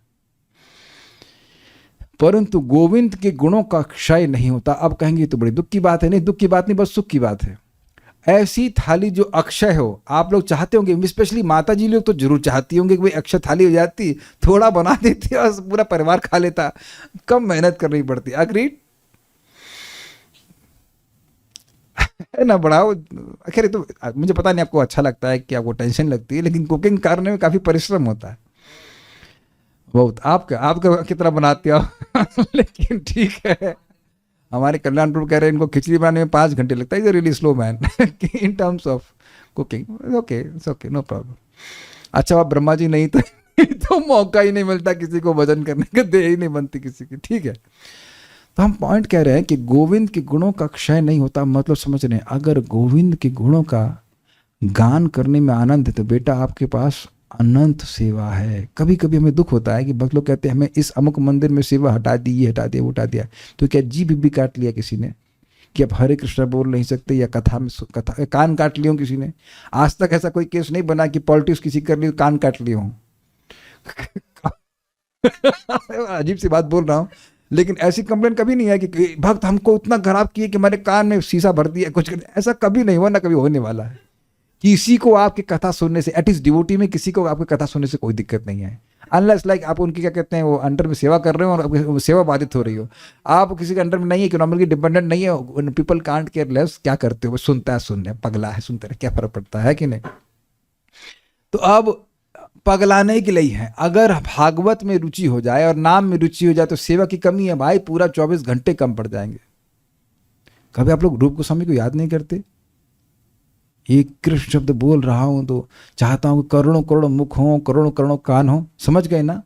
परंतु गोविंद के गुणों का क्षय नहीं होता। अब कहेंगे तो बड़ी दुख की बात है। नहीं, दुख की बात नहीं, बस सुख की बात है। ऐसी थाली जो अक्षय हो, आप लोग चाहते होंगे, स्पेशली माता जी लोग तो जरूर चाहती होंगे कि भाई अक्षय थाली हो जाती, थोड़ा बना देती और पूरा परिवार खा लेता, कम मेहनत करनी पड़ती। अग्रीड है ना? बढ़ाओ। आखिर तो मुझे पता नहीं आपको अच्छा लगता है कि आपको टेंशन लगती है, लेकिन कुकिंग करने में काफी परिश्रम होता है बहुत। आपका कितना बनाते हो लेकिन ठीक है। हमारे कल्याणपुर कह रहे हैं इनको खिचड़ी बनाने में 5 घंटे लगता है। Is really slow man in terms of cooking. Okay, it's okay, no problem. अच्छा, आप ब्रह्मा जी नहीं तो मौका ही नहीं मिलता किसी को भजन करने का, दे ही नहीं बनती किसी की। ठीक है, तो हम पॉइंट कह रहे हैं कि गोविंद के गुणों का क्षय नहीं होता। मतलब समझ रहे हैं, अगर गोविंद के गुणों का गान करने में आनंद है तो बेटा आपके पास अनंत सेवा है। कभी कभी हमें दुख होता है कि बहुत लोग कहते हैं हमें इस अमुक मंदिर में सेवा हटा दी, ये हटा दिया, वो हटा दिया। तो क्या जीभ भी काट लिया किसी ने कि अब हरे कृष्णा बोल नहीं सकते, या कथा कान काट लियो किसी ने? आज तक ऐसा कोई केस नहीं बना कि पॉलिटिक्स किसी कर ली कान काट लिए हों अजीब सी बात बोल रहा हूँ, लेकिन ऐसी कंप्लेंट कभी नहीं है कि भक्त हमको इतना खराब किए कि हमारे कान में शीशा भर दिया कुछ। ऐसा कभी नहीं हुआ, ना कभी होने वाला है। किसी को आपकी कथा सुनने से, एटलीस्ट डिवोटी में किसी को आपकी कथा सुनने से कोई दिक्कत नहीं है, अनलेस लाइक आप उनकी क्या कहते हैं वो अंडर में सेवा कर रहे हो और सेवा बाधित हो रही हो। आप किसी के अंडर में नहीं है, इकोनॉमिकली डिपेंडेंट नहीं है, पीपल कांट केयर लेस, क्या करते हो, सुनता है, सुनने पगला है, सुनते रहे, क्या फर्क पड़ता है कि नहीं। तो अब पगलाने के लिए है, अगर भागवत में रुचि हो जाए और नाम में रुचि हो जाए तो सेवा की कमी है भाई, पूरा 24 घंटे कम पड़ जाएंगे। कभी आप लोग रूप गोस्वामी को याद नहीं करते? एक कृष्ण शब्द बोल रहा हूं तो चाहता हूं करोड़ों करोड़ों मुख हो, करोड़ों करोड़ों कान हो। समझ गए ना?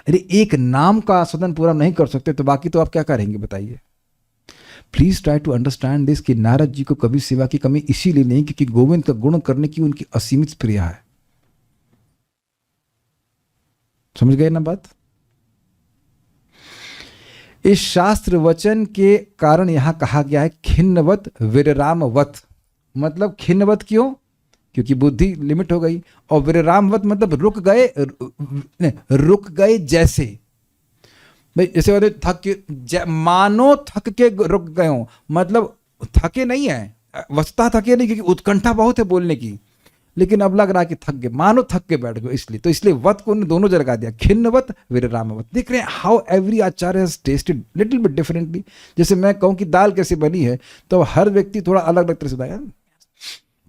अरे एक नाम का आस्वादन पूरा नहीं कर सकते तो बाकी तो आप क्या करेंगे बताइए। Please try to understand this कि नारद जी को कभी सेवा की कमी इसीलिए नहीं क्योंकि गोविंद का गुण करने की उनकी असीमित प्रिया है। समझ गए ना बात? इस शास्त्र वचन के कारण यहां कहा गया है खिन्नवत विरामवत। मतलब खिन्नवत क्यों? क्योंकि बुद्धि लिमिट हो गई, और विरामवत मतलब रुक गए जैसे। भाई जैसे थक के, मानो थक के रुक गए हो, मतलब थके नहीं है, वस्तुतः थके नहीं, क्योंकि उत्कंठा बहुत है बोलने की, लेकिन अब लग रहा है कि थक गए, मानो थक के बैठ गए, इसलिए तो इसलिए वत को दोनों जगह लगा दिया, खिन्नवत विरामवत। देख रहे हैं how every Acharya has tested little bit differently. जैसे मैं कहूं कि दाल कैसे बनी है तो हर व्यक्ति थोड़ा अलग अलग तरह से बताया,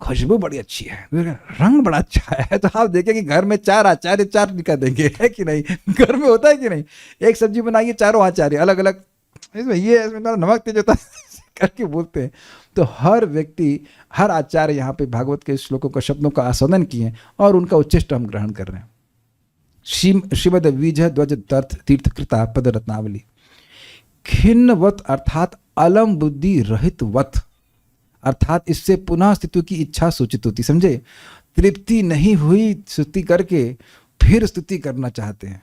खुशबू बड़ी अच्छी है, रंग बड़ा अच्छा है। तो आप देखें कि घर में 4 आचार्य 4 निकाल देंगे, है कि नहीं? घर में होता है कि नहीं? एक सब्जी बनाइए, 4 आचार्य अलग अलग, इसमें नमक तेज होता है करके बोलते हैं। तो हर व्यक्ति, हर आचार्य यहाँ पे भागवत के श्लोकों का, शब्दों का आस्वादन किए और उनका उच्चिष्ट हम ग्रहण कर रहे हैं। श्रीमद विजय ध्वज तीर्थ कृता पद रत्नावली। खिन्नवत अर्थात अलम बुद्धि रहित वत, अर्थात इससे पुनः स्थिति की इच्छा सूचित होती। समझे? तृप्ति नहीं हुई स्तुति करके फिर स्तुति करना चाहते हैं,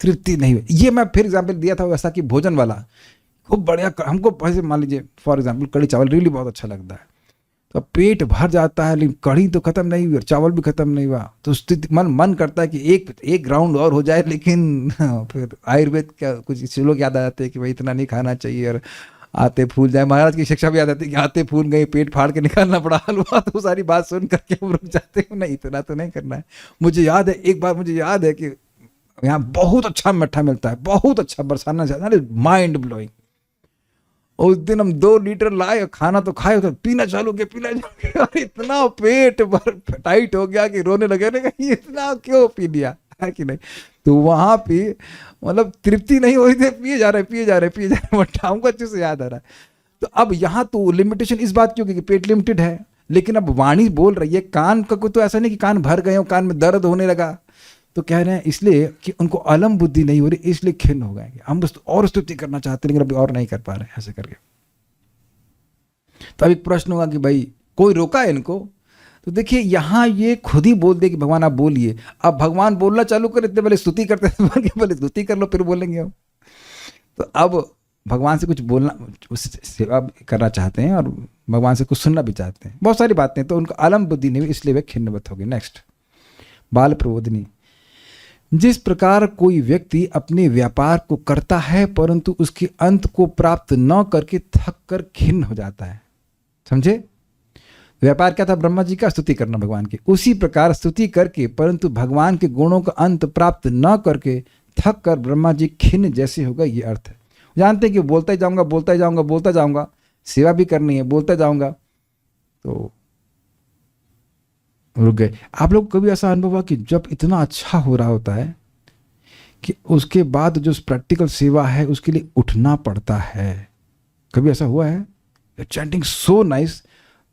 तृप्ति नहीं हुई। ये मैं फिर एग्जाम्पल दिया था वैसा कि भोजन वाला खूब बढ़िया, हमको ऐसे मान लीजिए फॉर एग्जाम्पल कड़ी चावल रियली बहुत अच्छा लगता है, तो पेट भर जाता है, लेकिन कड़ी तो खत्म नहीं हुई और चावल भी खत्म नहीं हुआ, तो स्थिति मन करता है कि एक राउंड और हो जाए। लेकिन फिर आयुर्वेद का कुछ लोग याद आ जाते हैं कि भाई इतना नहीं खाना चाहिए, और आते फूल जाए, महाराज की शिक्षा भी याद आती है कि आते फूल गए, पेट फाड़ के निकालना पड़ा हलवा। तो सारी बात सुन करके हम रुक जाते हैं, नहीं इतना तो नहीं करना है। मुझे याद है एक बार, मुझे याद है कि यहाँ बहुत अच्छा मट्ठा मिलता है, बहुत अच्छा, बरसाना ज्यादा, माइंड ब्लोइंग। उस दिन हम 2 लीटर लाए, खाना तो खाए, तो पीना चालू किया, और इतना पेट टाइट हो गया कि रोने लगे, नहीं इतना क्यों पी लिया है कि नहीं। तो वहां पे मतलब तृप्ति नहीं हो रही थी, पिए जा रहे मट्ठा, हमको अच्छे से याद आ रहा है। तो अब यहाँ तो लिमिटेशन इस बात की होगी कि पेट लिमिटेड है, लेकिन अब वाणी बोल रही है, कान का कोई तो ऐसा नहीं कि कान भर गए हो, कान में दर्द होने लगा, तो कह रहे हैं इसलिए कि उनको अलम बुद्धि नहीं हो रही, इसलिए खिन्न हो गए। हम बस और स्तुति करना चाहते हैं लेकिन अभी और नहीं कर पा रहे ऐसे करके। तो अब एक प्रश्न होगा कि भाई कोई रोका है इनको? तो देखिए यहाँ ये खुद ही बोल दे कि भगवान आप बोलिए। अब भगवान बोलना चालू कर, इतने पहले स्तुति करते थे, पहले स्तुति कर लो फिर बोलेंगे हम। तो अब भगवान से कुछ बोलना, सेवा करना चाहते हैं और भगवान से कुछ सुनना भी चाहते हैं, बहुत सारी बातें, तो उनको अलम बुद्धि नहीं हुई, इसलिए वे खिन्नवत हो गए। नेक्स्ट, बाल प्रबोधिनी। जिस प्रकार कोई व्यक्ति अपने व्यापार को करता है परंतु उसके अंत को प्राप्त न करके थक कर खिन्न हो जाता है, समझे? व्यापार क्या था? ब्रह्मा जी का स्तुति करना भगवान की। उसी प्रकार स्तुति करके परंतु भगवान के गुणों का अंत प्राप्त न करके थक कर ब्रह्मा जी खिन्न जैसे होगा, ये अर्थ है। जानते हैं कि बोलता ही जाऊंगा, सेवा भी करनी है, बोलता जाऊंगा, तो रुक गए। आप लोग कभी ऐसा अनुभव हुआ कि जब इतना अच्छा हो रहा होता है कि उसके बाद जो प्रैक्टिकल सेवा है उसके लिए उठना पड़ता है? कभी ऐसा हुआ है? चैंटिंग सो नाइस,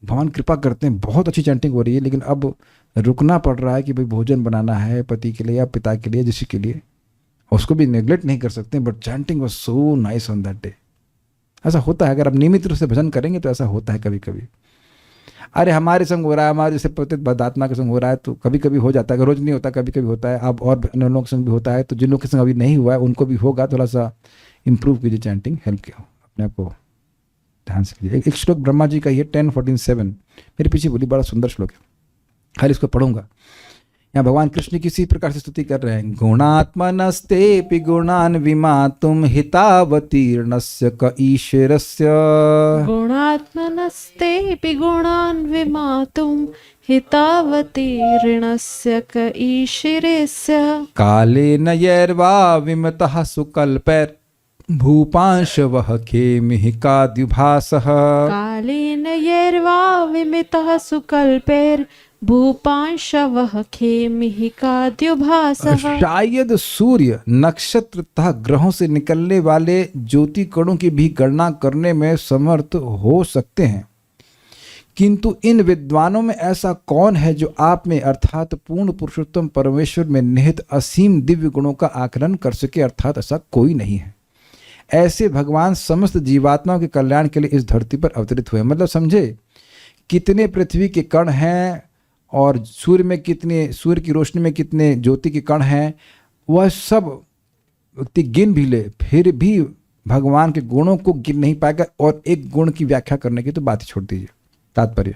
भगवान कृपा करते हैं, बहुत अच्छी चैंटिंग हो रही है, लेकिन अब रुकना पड़ रहा है कि भाई भोजन बनाना है पति के लिए या पिता के लिए, जिसी के लिए, उसको भी नेग्लेक्ट नहीं कर सकते, but chanting was so nice on that day. ऐसा होता है, अगर आप नियमित रूप से भजन करेंगे तो ऐसा होता है कभी कभी। अरे हमारे संग हो रहा है, हमारे जैसे पतित बदात्मा के संग हो रहा है, तो कभी कभी हो जाता है, रोज नहीं होता, कभी कभी होता है। अब और अन्य लोगों के संग भी होता है, तो जिन लोगों के संग अभी नहीं हुआ है उनको भी होगा। थोड़ा सा इंप्रूव कीजिए चैंटिंग, हेल्प किया अपने आप को, ध्यान से कीजिए। एक श्लोक ब्रह्मा जी का ये 10:14-7 मेरे पीछे बोली, बड़ा सुंदर श्लोक है, खाली इसको पढ़ूंगा। यहाँ भगवान कृष्ण किसी प्रकार से स्तुति कर रहे हैं। गुणात्मनस्तेऽपि गुणान् विमातुं हितावतीर्णस्य क ईश्वरस्य। गुणात्मनस्तेऽपि गुणान् विमातुं हितावतीर्णस्य क ईश्वरस्य। कालेन यैर्वा विमतः सुकल्पैर्भूपांशवः खेमिहिकाद्युभासः। कालेन यैर्वा विमितः सुकल्पैर्भूपांशवः खेमिहिकाद्युभासः। शायद सूर्य, नक्षत्र तथा ग्रहों से निकलने वाले ज्योति कणों की भी गणना करने में समर्थ हो सकते हैं, किंतु इन विद्वानों में ऐसा कौन है जो आप में अर्थात पूर्ण पुरुषोत्तम परमेश्वर में निहित असीम दिव्य गुणों का आकलन कर सके? अर्थात ऐसा कोई नहीं है। ऐसे भगवान समस्त जीवात्माओं के कल्याण के लिए इस धरती पर अवतरित हुए। मतलब समझे, कितने पृथ्वी के कण हैं और सूर्य में कितने, सूर्य की रोशनी में कितने ज्योति के कण हैं, वह सब व्यक्ति गिन भी ले फिर भी भगवान के गुणों को गिन नहीं पाएगा, और एक गुण की व्याख्या करने की तो बात ही छोड़ दीजिए। तात्पर्य,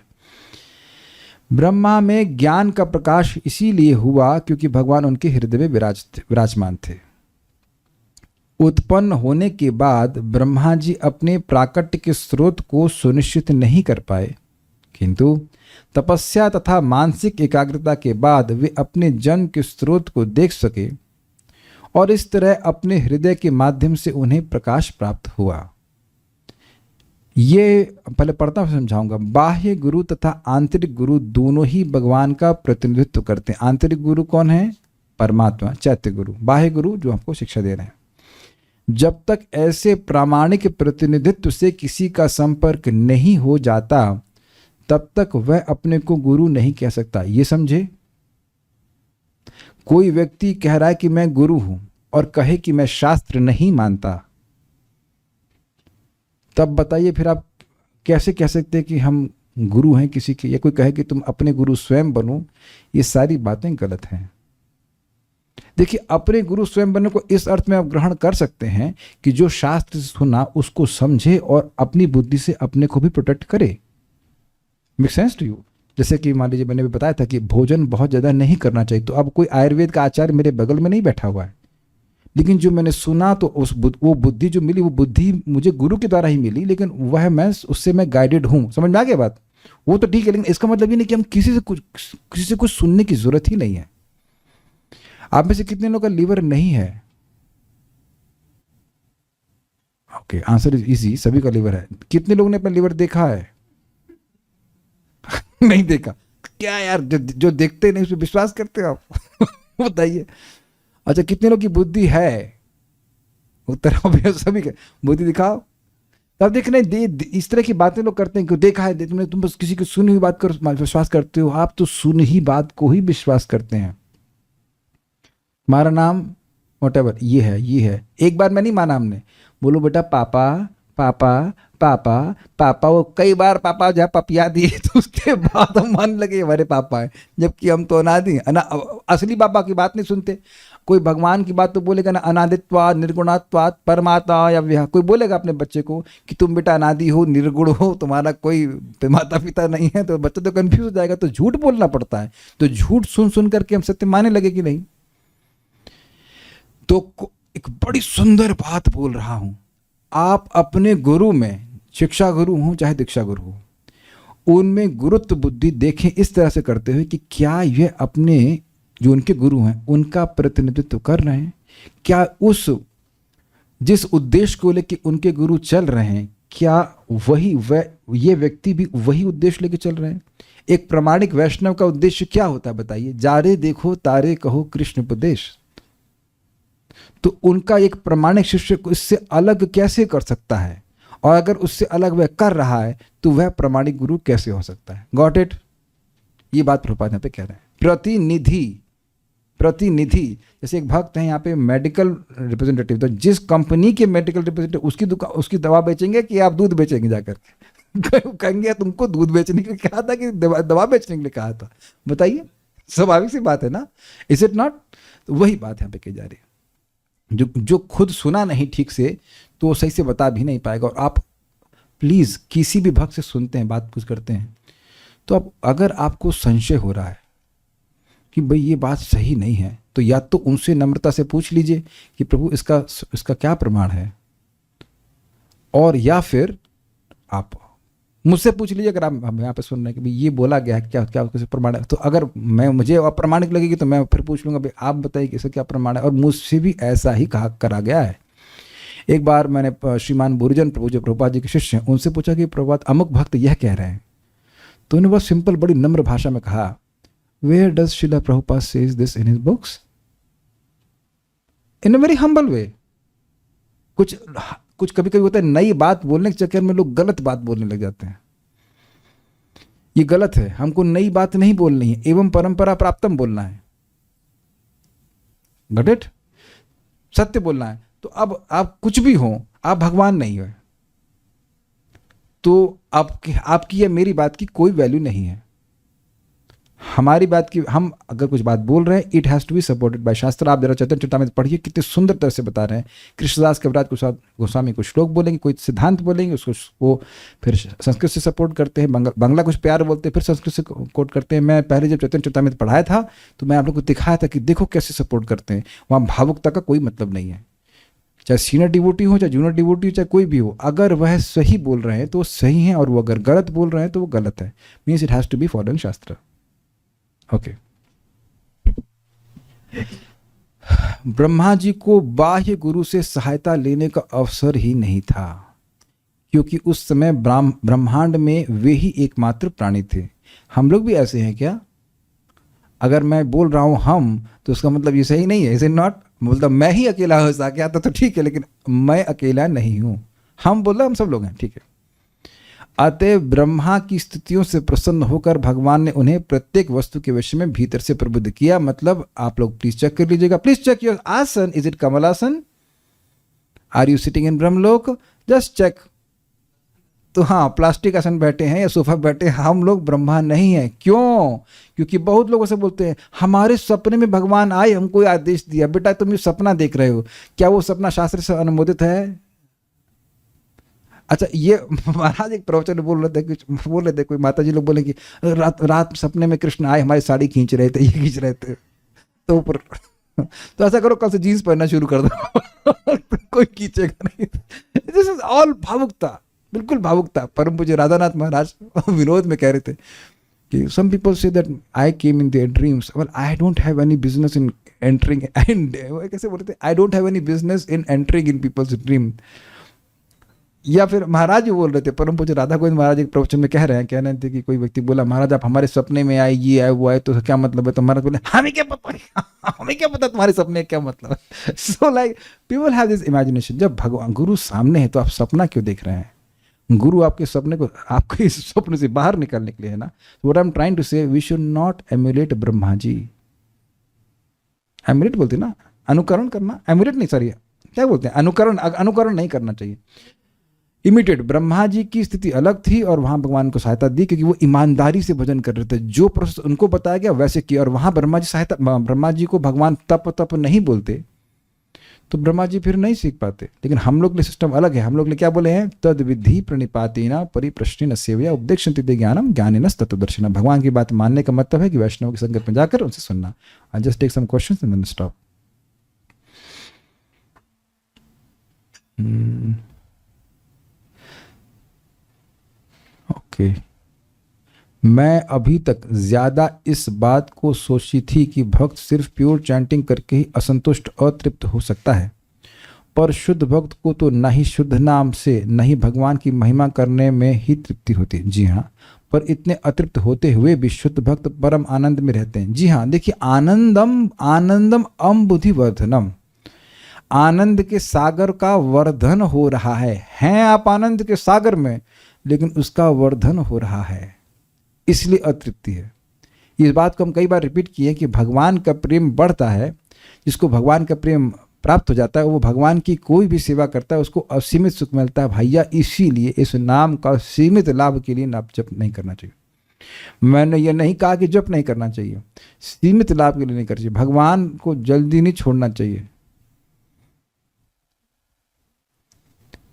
ब्रह्मा में ज्ञान का प्रकाश इसीलिए हुआ क्योंकि भगवान उनके हृदय में विराजमान थे। उत्पन्न होने के बाद ब्रह्मा जी अपने प्राकट्य के स्रोत को सुनिश्चित नहीं कर पाए, किंतु तपस्या तथा मानसिक एकाग्रता के बाद वे अपने जन्म के स्रोत को देख सके और इस तरह अपने हृदय के माध्यम से उन्हें प्रकाश प्राप्त हुआ। ये पहले पढ़ता हूं, समझाऊंगा। बाह्य गुरु तथा आंतरिक गुरु दोनों ही भगवान का प्रतिनिधित्व करते हैं। आंतरिक गुरु कौन है? परमात्मा, चैत्य गुरु। बाह्य गुरु जो हमको शिक्षा दे रहे हैं। जब तक ऐसे प्रामाणिक प्रतिनिधित्व से किसी का संपर्क नहीं हो जाता तब तक वह अपने को गुरु नहीं कह सकता। ये समझे, कोई व्यक्ति कह रहा है कि मैं गुरु हूं और कहे कि मैं शास्त्र नहीं मानता, तब बताइए फिर आप कैसे कह सकते हैं कि हम गुरु हैं किसी के? या कोई कहे कि तुम अपने गुरु स्वयं बनो, ये सारी बातें गलत हैं। देखिए, अपने गुरु स्वयं बनने को इस अर्थ में आप ग्रहण कर सकते हैं कि जो शास्त्र सुना उसको समझे और अपनी बुद्धि से अपने को भी प्रोटेक्ट करे। Make sense to you? जैसे कि मान लीजिए मैंने भी बताया था कि भोजन बहुत ज़्यादा नहीं करना चाहिए, तो अब कोई आयुर्वेद का आचार्य मेरे बगल में नहीं बैठा हुआ है, लेकिन जो मैंने सुना तो वो बुद्धि जो मिली, वो बुद्धि मुझे गुरु के द्वारा ही मिली, लेकिन वह मैं उससे मैं गाइडेड हूँ। समझ में आ गया बात? वो तो ठीक है, लेकिन इसका मतलब ये नहीं कि हम किसी से कुछ सुनने की जरूरत ही नहीं है। आप में से कितने लोगों का लीवर नहीं है? ओके, आंसर इज इजी, सभी का लीवर है। कितने लोगों ने अपना लीवर देखा है? नहीं देखा? क्या यार, जो देखते नहीं उस पर विश्वास करते हो आप? बताइए। अच्छा, कितने लोग की बुद्धि है? उत्तर सभी का। बुद्धि दिखाओ। तब देखना, इस तरह की बातें लोग करते हैं कि देखा है, तुम बस किसी की सुनी हुई बात कर विश्वास करते हो। आप तो सुनी ही बात को ही विश्वास करते हैं। हमारा नाम वॉटेवर ये है, एक बार मैं नहीं माना हमने। बोलो बेटा पापा पापा पापा पापा, वो कई बार पापा जहाँ पपिया दिए तो उसके बाद हम मान लगे हमारे पापा है, जबकि हम तो अनादि असली पापा की बात नहीं सुनते। कोई भगवान की बात तो बोलेगा ना, अनादित्वाद निर्गुणात्वाद परमात्मा, या विहा कोई बोलेगा अपने बच्चे को कि तुम बेटा अनादि हो, निर्गुण हो, तुम्हारा कोई माता पिता नहीं है, तो बच्चा तो कंफ्यूज हो जाएगा। तो झूठ बोलना पड़ता है। तो झूठ सुन सुन करके हम सत्य मानने लगे कि नहीं? तो एक बड़ी सुंदर बात बोल रहा हूं, आप अपने गुरु में, शिक्षा गुरु हो चाहे दीक्षा गुरु हो, उनमें गुरुत्व बुद्धि देखें इस तरह से करते हुए कि क्या ये अपने जो उनके गुरु हैं उनका प्रतिनिधित्व कर रहे हैं? क्या उस जिस उद्देश्य को लेकर उनके गुरु चल रहे हैं, क्या ये व्यक्ति भी वही उद्देश्य लेके चल रहे हैं? एक प्रामाणिक वैष्णव का उद्देश्य क्या होता है बताइए? जारे देखो तारे कहो कृष्ण उपदेश। तो उनका एक प्रामाणिक शिष्य को इससे अलग कैसे कर सकता है? और अगर उससे अलग वह कर रहा है तो वह प्रामाणिक गुरु कैसे हो सकता है? Got it? ये बात प्रभुपाद यहाँ पे कह रहे हैं। प्रतिनिधि जैसे एक भक्त है यहाँ पे मेडिकल रिप्रेजेंटेटिव, तो जिस कंपनी के मेडिकल रिप्रेजेंटेटिव उसकी दवा बेचेंगे कि आप दूध बेचेंगे जाकर के? कहेंगे तुमको दूध बेचने के लिए कहा था कि दवा बेचने के लिए कहा था? बताइए, स्वाभाविक सी बात है ना, इज इट नॉट? तो वही बात यहाँ पे कही जा रही है। जो खुद सुना नहीं ठीक से तो वो सही से बता भी नहीं पाएगा। और आप प्लीज़ किसी भी भक्त से सुनते हैं, बात कुछ करते हैं, तो अब अगर आपको संशय हो रहा है कि भाई ये बात सही नहीं है, तो या तो उनसे नम्रता से पूछ लीजिए कि प्रभु इसका क्या प्रमाण है, और या फिर आप मुझसे पूछ लीजिए अगर आप हम यहाँ पे सुन रहे हैं कि भाई ये बोला गया है, क्या क्या उसका प्रमाण है। तो अगर मुझे अप्रामाणिक लगेगी तो मैं फिर पूछ लूँगा भाई आप बताइए कि इसका क्या प्रमाण है। और मुझसे भी ऐसा ही करा गया है। एक बार मैंने श्रीमान बुरुजन प्रभु जो प्रभुपाद जी के शिष्य हैं उनसे पूछा कि प्रभुपाद अमुक भक्त यह कह रहे हैं, तो उन्होंने बहुत सिंपल बड़ी नम्र भाषा में कहा, where does Shrila Prabhupada say this in his books? In a very humble way. कुछ कभी कभी होता है नई बात बोलने के चक्कर में लोग गलत बात बोलने लग जाते हैं। ये गलत है, हमको नई बात नहीं बोलनी है, एवं परंपरा प्राप्तम बोलना है। Got it? सत्य बोलना है। तो अब आप कुछ भी हो, आप भगवान नहीं हो, तो आपकी या मेरी बात की कोई वैल्यू नहीं है। हमारी बात की, हम अगर कुछ बात बोल रहे हैं, it has to be supported by shastra. आप जरा चैतन्य चरितामृत पढ़िए, कितने सुंदर तरह से बता रहे हैं। कृष्णदास कविराज गोस्वामी कुछ श्लोक बोलेंगे, कोई सिद्धांत बोलेंगे, उसको फिर संस्कृत से सपोर्ट करते हैं, बांग्ला कुछ प्यार बोलते हैं, फिर संस्कृत से कोट करते हैं। मैं पहले जब चैतन्य चरितामृत पढ़ाया था तो मैं आप लोग को दिखाया था कि देखो कैसे सपोर्ट करते हैं। वहाँ भावुकता का कोई मतलब नहीं है। चाहे सीनियर डिवोटी हो, चाहे जूनियर डिवोटी हो, चाहे कोई भी हो, अगर वह सही बोल रहे हैं तो वो सही है, और वो अगर गलत बोल रहे हैं तो वो गलत है। Means it has to be following shastra. Okay. Brahma ji को बाह्य गुरु से सहायता लेने का अवसर ही नहीं था, क्योंकि उस समय ब्रह्मांड में वे ही एकमात्र प्राणी थे। हम लोग भी ऐसे हैं क्या? अगर मैं बोल रहा हूं हम, तो उसका मतलब ये सही नहीं है, इज इट नॉट? बोलता मैं ही अकेला हो सके तो ठीक है, लेकिन मैं अकेला नहीं हूं। हम बोल रहे हम सब लोग हैं, ठीक है। अतः ब्रह्मा की स्थितियों से प्रसन्न होकर भगवान ने उन्हें प्रत्येक वस्तु के विषय में भीतर से प्रबुद्ध किया। मतलब आप लोग प्लीज चेक कर लीजिएगा, please check your asana, is it Kamalasana? Are you sitting in Brahmaloka? Just check. तो हाँ, प्लास्टिक आसन बैठे हैं या सोफा बैठे हैं, हम लोग ब्रह्मा नहीं हैं। क्यों? क्योंकि बहुत लोगों से बोलते हैं हमारे सपने में भगवान आए, हमको आदेश दिया। बेटा तुम ये सपना देख रहे हो, क्या वो सपना शास्त्र से अनुमोदित है? अच्छा, ये महाराज एक प्रवचन बोल रहे थे, कोई माता जी लोग बोले कि रात सपने में कृष्ण आए, हमारी साड़ी खींच रहे थे, ये खींच रहे थे, तो ऊपर तो ऐसा करो, कल से जीन्स पहनना शुरू कर दो। कोई खींचेगा नहीं। दिस इज ऑल भावुकता, बिल्कुल भावुकता। परम पूज्य राधानाथ महाराज विनोद में कह रहे थे कि some people say that I came in their dreams. Well, I don't have any business in entering, and कैसे बोलते, I don't have any business in entering in people's dream. या फिर महाराज भी बोल रहे थे, परम पूज्य राधा गोविंद महाराज एक प्रवचन में कह रहे थे कि कोई व्यक्ति बोला, महाराज आप हमारे सपने में आए, ये आए वो आए, तो क्या मतलब है? तो महाराज बोले, हमें क्या पता, हमें क्या पता तुम्हारे सपने क्या मतलब है। So like people have this imagination. जब भगवान गुरु सामने है तो आप सपना क्यों देख रहे हैं? गुरु आपके सपने को, आपके इस स्वप्न से बाहर निकलने के लिए है ना। What I am trying to say, we should not emulate Brahma ji. Emulate बोलते ना, अनुकरण करना, एमुलेट नहीं, सॉरी क्या बोलते हैं, अनुकरण, अनुकरण नहीं करना चाहिए। इमिटेट। ब्रह्मा जी की स्थिति अलग थी और वहां भगवान को सहायता दी क्योंकि वो ईमानदारी से भजन कर रहे थे। जो प्रोसेस उनको बताया गया वैसे किया, और वहां ब्रह्मा जी को भगवान तप नहीं बोलते तो ब्रह्मा जी फिर नहीं सीख पाते। लेकिन हम लोग के लिए सिस्टम अलग है। हम लोग के लिए क्या बोले हैं, तद विधि प्रणिपातेन परिप्रश्नेन सेवया उपदेक्षन्ति ते ज्ञानम ज्ञानेन तत्त्वदर्शिनः। भगवान की बात मानने का मतलब है कि वैष्णव की संगत में जाकर उनसे सुनना। I just take some questions and then stop. Okay, मैं अभी तक ज्यादा इस बात को सोची थी कि भक्त सिर्फ प्योर चैंटिंग करके ही असंतुष्ट अतृप्त हो सकता है, पर शुद्ध भक्त को तो न ही शुद्ध नाम से न ही भगवान की महिमा करने में ही तृप्ति होती। जी हाँ, पर इतने अतृप्त होते हुए भी शुद्ध भक्त परम आनंद में रहते हैं। जी हाँ, देखिए, आनंदम आनंदम बुद्धि वर्धनम, आनंद के सागर का वर्धन हो रहा है। हैं आप आनंद के सागर में, लेकिन उसका वर्धन हो रहा है, इसलिए अतृप्ति है। इस बात को हम कई बार रिपीट किए कि भगवान का प्रेम बढ़ता है, जिसको भगवान का प्रेम प्राप्त हो जाता है वो भगवान की कोई भी सेवा करता है उसको असीमित सुख मिलता है भैया। इसीलिए इस नाम का सीमित लाभ के लिए नाम जप नहीं करना चाहिए। मैंने ये नहीं कहा कि जप नहीं करना चाहिए, सीमित लाभ के लिए नहीं करना चाहिए। भगवान को जल्दी नहीं छोड़ना चाहिए।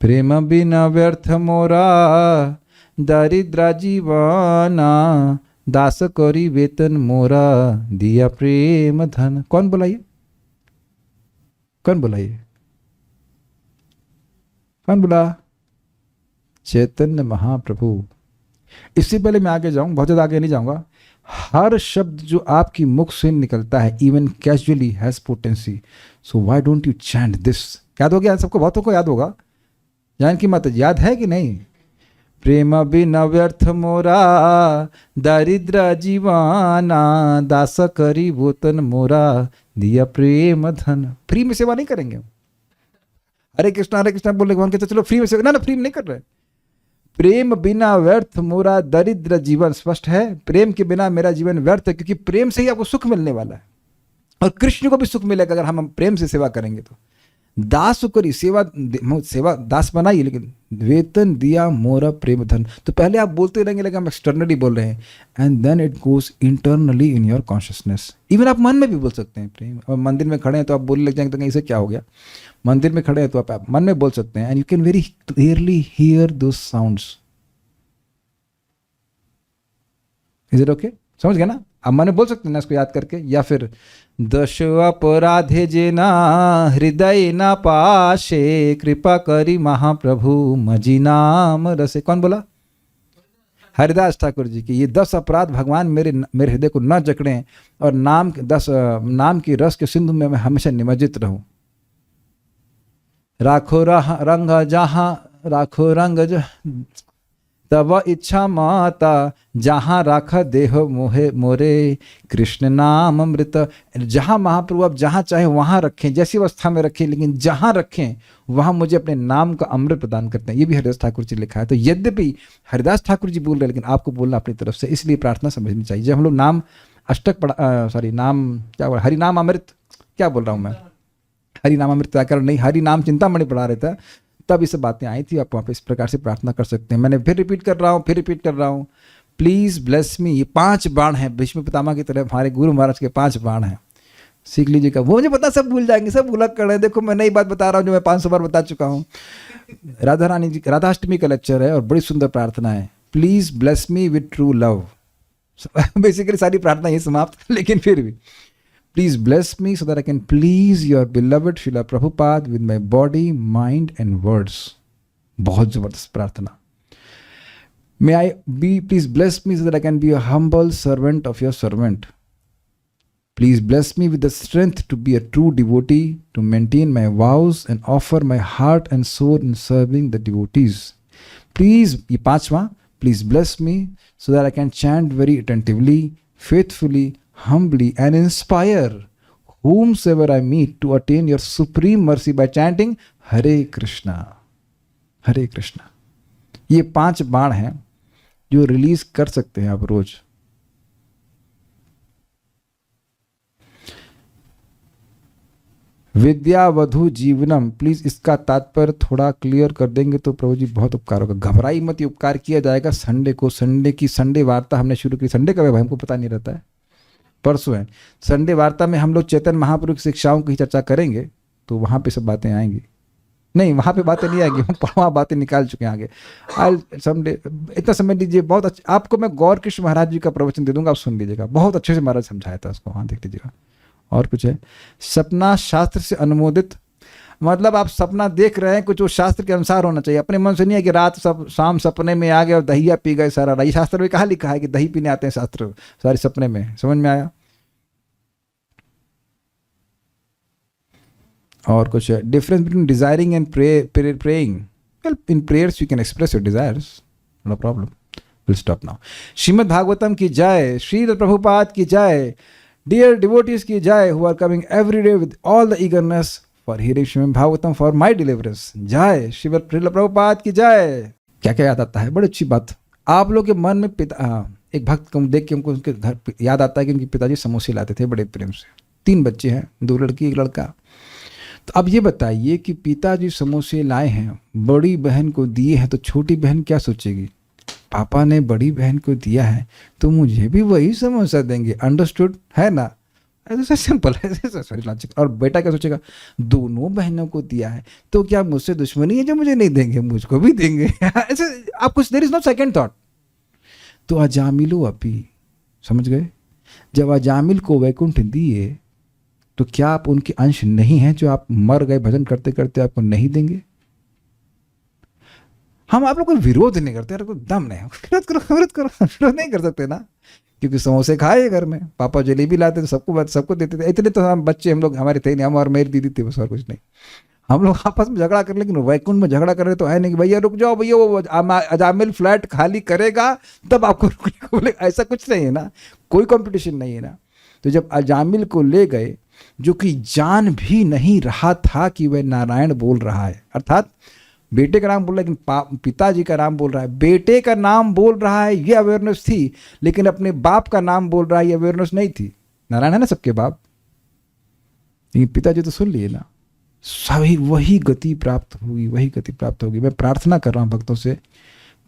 प्रेम बिना व्यर्थ मोरा दारिद्रा जीवाना, दास करी वेतन मोरा दिया प्रेम धन। कौन बोला ये? कौन बोला ये? कौन बोला? चैतन्य महाप्रभु। इससे पहले मैं आगे जाऊं, बहुत ज्यादा आगे नहीं जाऊंगा, हर शब्द जो आपकी मुख से निकलता है even casually has potency. So why don't you chant this? याद हो गया सबको? बहुतों को याद होगा। जानकी माता याद है कि नहीं? प्रेम बिना व्यर्थ मोरा दारिद्र जीवाना, दास करी वेतन मोरा दिया प्रेम धन। फ्री में सेवा नहीं करेंगे। हरे कृष्णा बोलने के बाद चलो फ्री में सेवा, ना फ्री में नहीं कर रहे। प्रेम बिना व्यर्थ मोरा दरिद्र जीवन, स्पष्ट है, प्रेम के बिना मेरा जीवन व्यर्थ है, क्योंकि प्रेम से ही आपको सुख मिलने वाला है और कृष्ण को भी सुख मिलेगा अगर हम प्रेम से सेवा करेंगे तो। दास करी, सेवा दास बनाइए, लेकिन वेतन दिया मोरा प्रेम धन। तो पहले आप बोलते रहेंगे लेकिन हम एक्सटर्नली बोल रहे हैं, and then it goes internally in your consciousness. Even आप मन में भी बोल सकते हैं प्रेम। और मंदिर में खड़े हैं तो आप बोलने लग जाएंगे तो कहीं से क्या हो गया। मंदिर में खड़े हैं तो आप मन में बोल सकते हैं, and you can very clearly here those sounds. Is it okay? समझ गया ना? आप मन में बोल सकते हैं ना इसको याद करके। या फिर दश अपराधे जेना हृदय ना पाशे, कृपा करी महाप्रभु मजी नाम रसे। कौन बोला? हरिदास ठाकुर जी की। ये 10 अपराध भगवान मेरे हृदय को न जकड़ें और नाम की रस के सिंधु में मैं हमेशा निमज्जित रहूं। राखो रंग जहां, राखो रंग तब इच्छा माता, जहां राखा देह मोहे मोरे, कृष्ण नाम अमृत। जहां महाप्रभु आप जहां चाहे वहां रखें, जैसी अवस्था में रखें, लेकिन जहां रखें वहां मुझे अपने नाम का अमृत प्रदान करते हैं। ये भी हरिदास ठाकुर जी लिखा है। तो यद्यपि हरिदास ठाकुर जी बोल रहे हैं, लेकिन आपको बोलना अपनी तरफ से, इसलिए प्रार्थना समझनी चाहिए। जब हम लोग नाम अष्टक नाम क्या बोल, हरि नाम अमृत, क्या बोल रहा हूँ मैं, हरि नाम अमृत व्याकरण नहीं, हरि नाम चिंतामणि पढ़ा रहे थे, तब ये सब बातें आई थी। आप वहाँ पे इस प्रकार से प्रार्थना कर सकते हैं। मैंने फिर रिपीट कर रहा हूँ, प्लीज ब्लेस मी। ये 5 बाण हैं, भीष्म पितामह की तरह हमारे गुरु महाराज के 5 बाण हैं। सीख लीजिएगा। वो मुझे पता सब भूल जाएंगे, सब भूलक कर रहे हैं। देखो मैं नई बात बता रहा हूँ जो मैं 500 बार बता चुका हूँ। राधा रानी जी राधाष्टमी का लेक्चर है और बड़ी सुंदर प्रार्थना है, please bless me with true love. Basically सारी प्रार्थना ये समाप्त, लेकिन फिर भी Please bless me so that I can please your beloved Srila Prabhupada with my body, mind and words. बहुत जबरदस्त प्रार्थना. May I be, please bless me so that I can be a humble servant of your servant. Please bless me with the strength to be a true devotee, to maintain my vows and offer my heart and soul in serving the devotees. Please, ये पांचवा, please bless me so that I can chant very attentively, faithfully, humbly and inspire whomsoever I meet to attain your supreme mercy by chanting Hare Krishna. Hare Krishna. ये 5 बाण हैं जो release कर सकते हैं आप रोज. विद्यावधु जीवनम, प्लीज इसका तात्पर्य थोड़ा क्लियर कर देंगे तो प्रभु जी बहुत उपकार होगा. घबराई मत, ये उपकार किया जाएगा संडे को. संडे वार्ता हमने शुरू की. संडे कब है भाई, हमको पता नहीं रहता है. परसों है संडे वार्ता में. हम लोग चैतन्य महाप्रभु की शिक्षाओं की चर्चा करेंगे तो वहां पे सब बातें आएंगी. नहीं, वहां पे बातें नहीं आएंगी, हम वहाँ बातें निकाल चुके हैं आगे. आई समडे, इतना समझ लीजिए. बहुत अच्छा, आपको मैं गौर कृष्ण महाराज जी का प्रवचन दे दूंगा, आप सुन लीजिएगा. बहुत अच्छे से महाराज समझाया था उसको, वहाँ देख लीजिएगा. और कुछ है, सपना शास्त्र से अनुमोदित, मतलब आप सपना देख रहे हैं कुछ वो शास्त्र के अनुसार होना चाहिए. अपने मन से नहीं है कि रात सब शाम सपने में आ गए और दहिया पी गए सारा. ये शास्त्र में कहाँ लिखा है कि दही पीने आते हैं शास्त्र सारे सपने में. समझ में आया? और कुछ है, difference between desiring and praying. Well, in prayers you can express your desires, no problem. Will stop now. Srimad Bhagavatam की जय. श्री प्रभुपाद की जय. Dear devotees की जय, who are coming every day with all the eagerness for hearing Srimad Bhagavatam for my deliverance. जय श्री प्रभुपाद की जय. क्या क्या याद आता है? बड़ी अच्छी बात. आप लोग के मन में एक भक्त को देख के हमको उनके घर याद आता है कि उनके पिताजी समोसे लाते थे बड़े प्रेम से. 3 बच्चे हैं, 2 लड़की 1 लड़का. तो अब ये बताइए कि पिताजी समोसे लाए हैं, बड़ी बहन को दिए हैं, तो छोटी बहन क्या सोचेगी? पापा ने बड़ी बहन को दिया है तो मुझे भी वही समोसा देंगे. अंडरस्टूड है ना? ऐसा सिंपल है. और बेटा क्या सोचेगा? दोनों बहनों को दिया है तो क्या मुझसे दुश्मनी है जो मुझे नहीं देंगे? मुझको भी देंगे. ऐसे आप कुछ, there is no second thought. तो अजामिलो अपी, समझ गए? जब अजामिल को वैकुंठ दिए तो क्या आप उनके अंश नहीं हैं जो आप मर गए भजन करते करते आपको नहीं देंगे? हम आप लोग को विरोध नहीं करते. कोई दम नहीं, विरोध करो. विरोध नहीं कर सकते ना, क्योंकि समोसे खाए घर में, पापा जलेबी लाते तो सबको देते थे. इतने तो हम बच्चे, हम लोग हमारे थे नहीं, हम और मेरी दीदी थे, बस और कुछ नहीं. हम लोग आपस में झगड़ा कर, लेकिन वैकुंठ में झगड़ा कर रहे तो है नहीं कि भैया रुक जाओ भैया, वो अजामिल फ्लैट खाली करेगा तब आपको रुकने को बोलेगा. ऐसा कुछ नहीं है ना, कोई कंपटीशन नहीं है ना. तो जब अजामिल को ले गए, जो कि जान भी नहीं रहा था कि वह नारायण बोल रहा है, अर्थात बेटे का नाम बोल रहा है लेकिन पिताजी का नाम बोल रहा है. बेटे का नाम बोल रहा है ये अवेयरनेस थी, लेकिन अपने बाप का नाम बोल रहा है ये अवेयरनेस नहीं थी. नारायण है ना सबके बाप, लेकिन पिताजी तो सुन लिए ना. सभी वही गति प्राप्त होगी, वही गति प्राप्त होगी. मैं प्रार्थना कर रहा हूँ भक्तों से,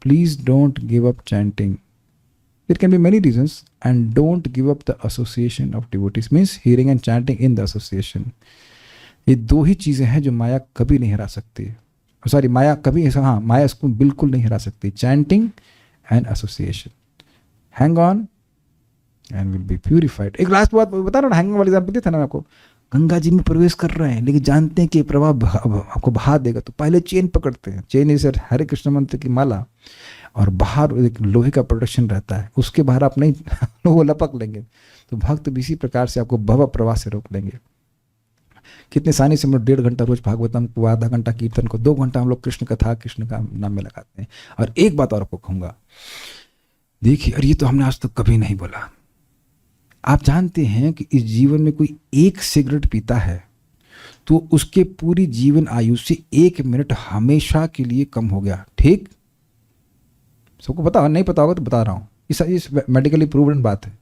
please don't give up chanting. There can be many reasons, and don't give up the association of devotees, means hearing and chanting in the association. ये 2 ही चीजें हैं जो माया कभी नहीं हरा सकती. सॉरी, माया कभी ऐसा, हाँ, माया इसको बिल्कुल नहीं हरा सकती. Chanting and association. Hang on and will be purified. एक लास्ट बात बता रहा हूँ, हैंग वाली एग्जाम्पल था ना आपको. गंगा जी में प्रवेश कर रहे हैं लेकिन जानते हैं कि प्रवाह आपको बहा देगा, तो पहले चेन पकड़ते हैं. चेन इस हरे कृष्ण मंत्र की माला, और बाहर एक लोहे का प्रोटेक्शन रहता है, उसके बाहर आप नहीं वो लपक लेंगे. तो भक्त भी इसी प्रकार से आपको भव प्रवाह से रोक लेंगे. कितने आसानी से हम लोग 1.5 घंटा रोज भागवतम को, आधा घंटा कीर्तन को, 2 घंटा हम लोग कृष्ण कथा, कृष्ण का नाम में लगाते हैं. और एक बात और आपको कहूँगा, देखिए, और ये तो हमने आज तक कभी नहीं बोला. आप जानते हैं कि इस जीवन में कोई 1 सिगरेट पीता है तो उसके पूरी जीवन आयु से 1 मिनट हमेशा के लिए कम हो गया. ठीक, सबको पता, नहीं पता होगा तो बता रहा हूँ, इस मेडिकली प्रूवन बात है.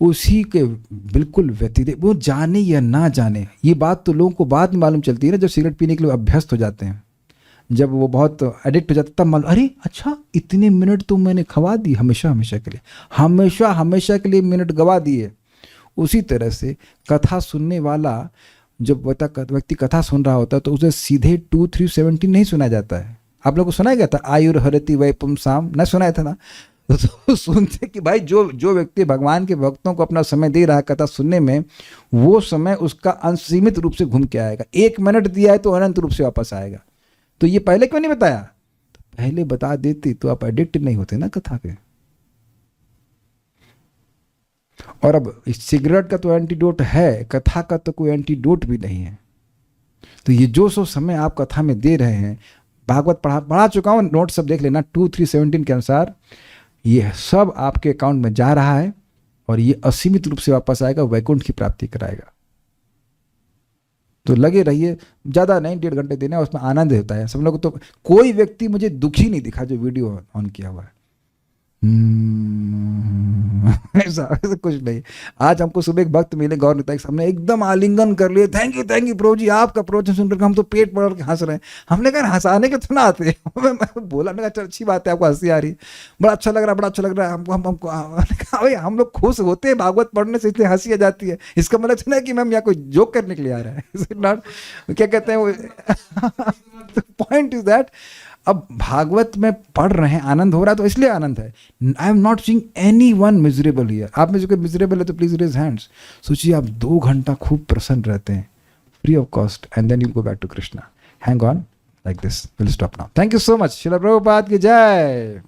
उसी के बिल्कुल व्यतिरिक्त, वो जाने या ना जाने, ये बात तो लोगों को बाद में मालूम चलती है ना, जब सिगरेट पीने के लिए अभ्यस्त हो जाते हैं, जब वो बहुत एडिक्ट हो जाता, तब मालूम, अरे अच्छा इतने मिनट तो मैंने खवा दी, हमेशा के लिए, हमेशा के लिए मिनट गवा दिए. उसी तरह से कथा सुनने वाला, जब व्यक्ति कथा सुन रहा होता है तो उसे सीधे 2, 3, 17 नहीं सुना जाता है. आप लोगों को सुनाया गया था आयुर हरति वै पुंसाम, न सुनाया था ना. तो सुनते कि भाई जो जो व्यक्ति भगवान के भक्तों को अपना समय दे रहा है कथा सुनने में, वो समय उसका असीमित रूप से घूम के आएगा। 1 मिनट दिया है तो अनंत रूप से वापस आएगा। तो ये पहले क्यों नहीं बताया? तो पहले बता देती तो आप एडिक्ट नहीं होते ना कथा के। और अब इस सिगरेट का तो एंटीडोट है, कथा का तो कोई एंटीडोट भी नहीं है। तो ये जो सो समय आप कथा में दे रहे हैं, भागवत पढ़ा चुका हूँ, नोट सब देख लेना, 2:3:17 के अनुसार ये सब आपके अकाउंट में जा रहा है और ये असीमित रूप से वापस आएगा, वैकुंठ की प्राप्ति कराएगा। तो लगे रहिए, ज़्यादा नहीं, 1.5 घंटे देना, उसमें आनंद होता है सब लोग। तो कोई व्यक्ति मुझे दुखी नहीं दिखा जो वीडियो ऑन किया हुआ है। ऐसा कुछ नहीं। आज हमको सुबह एक भक्त मिले गौर नेता, हमने एकदम आलिंगन कर लिए, थैंक यू प्रभु जी, आपका प्रवचन सुनकर हम तो पेट पकड़ के हंस रहे हैं। हमने कहा हंसाने के तो ना आते। मैं बोला, मैं कहा अच्छी बात है, आपको हंसी आ रही है, बड़ा अच्छा लग रहा है, बड़ा अच्छा लग रहा है हमको। हमको भाई हम लोग खुश होते हैं भागवत पढ़ने से, इसलिए हंसी आ जाती है। इसका मतलब तो नहीं कि मैम यहाँ कोई जोक करने के लिए आ रहा है। क्या कहते हैं वो, पॉइंट इज दैट अब भागवत में पढ़ रहे हैं, आनंद हो रहा है, तो इसलिए आनंद है। आई am not seeing any one miserable here. आप में जो कोई मिजरेबल है तो प्लीज रेज हैंड्स। सोचिए आप 2 घंटा खूब प्रसन्न रहते हैं, free of cost, and then you go back to Krishna. Hang on like this, will stop now. Thank you so much. Srila Prabhupada की जय।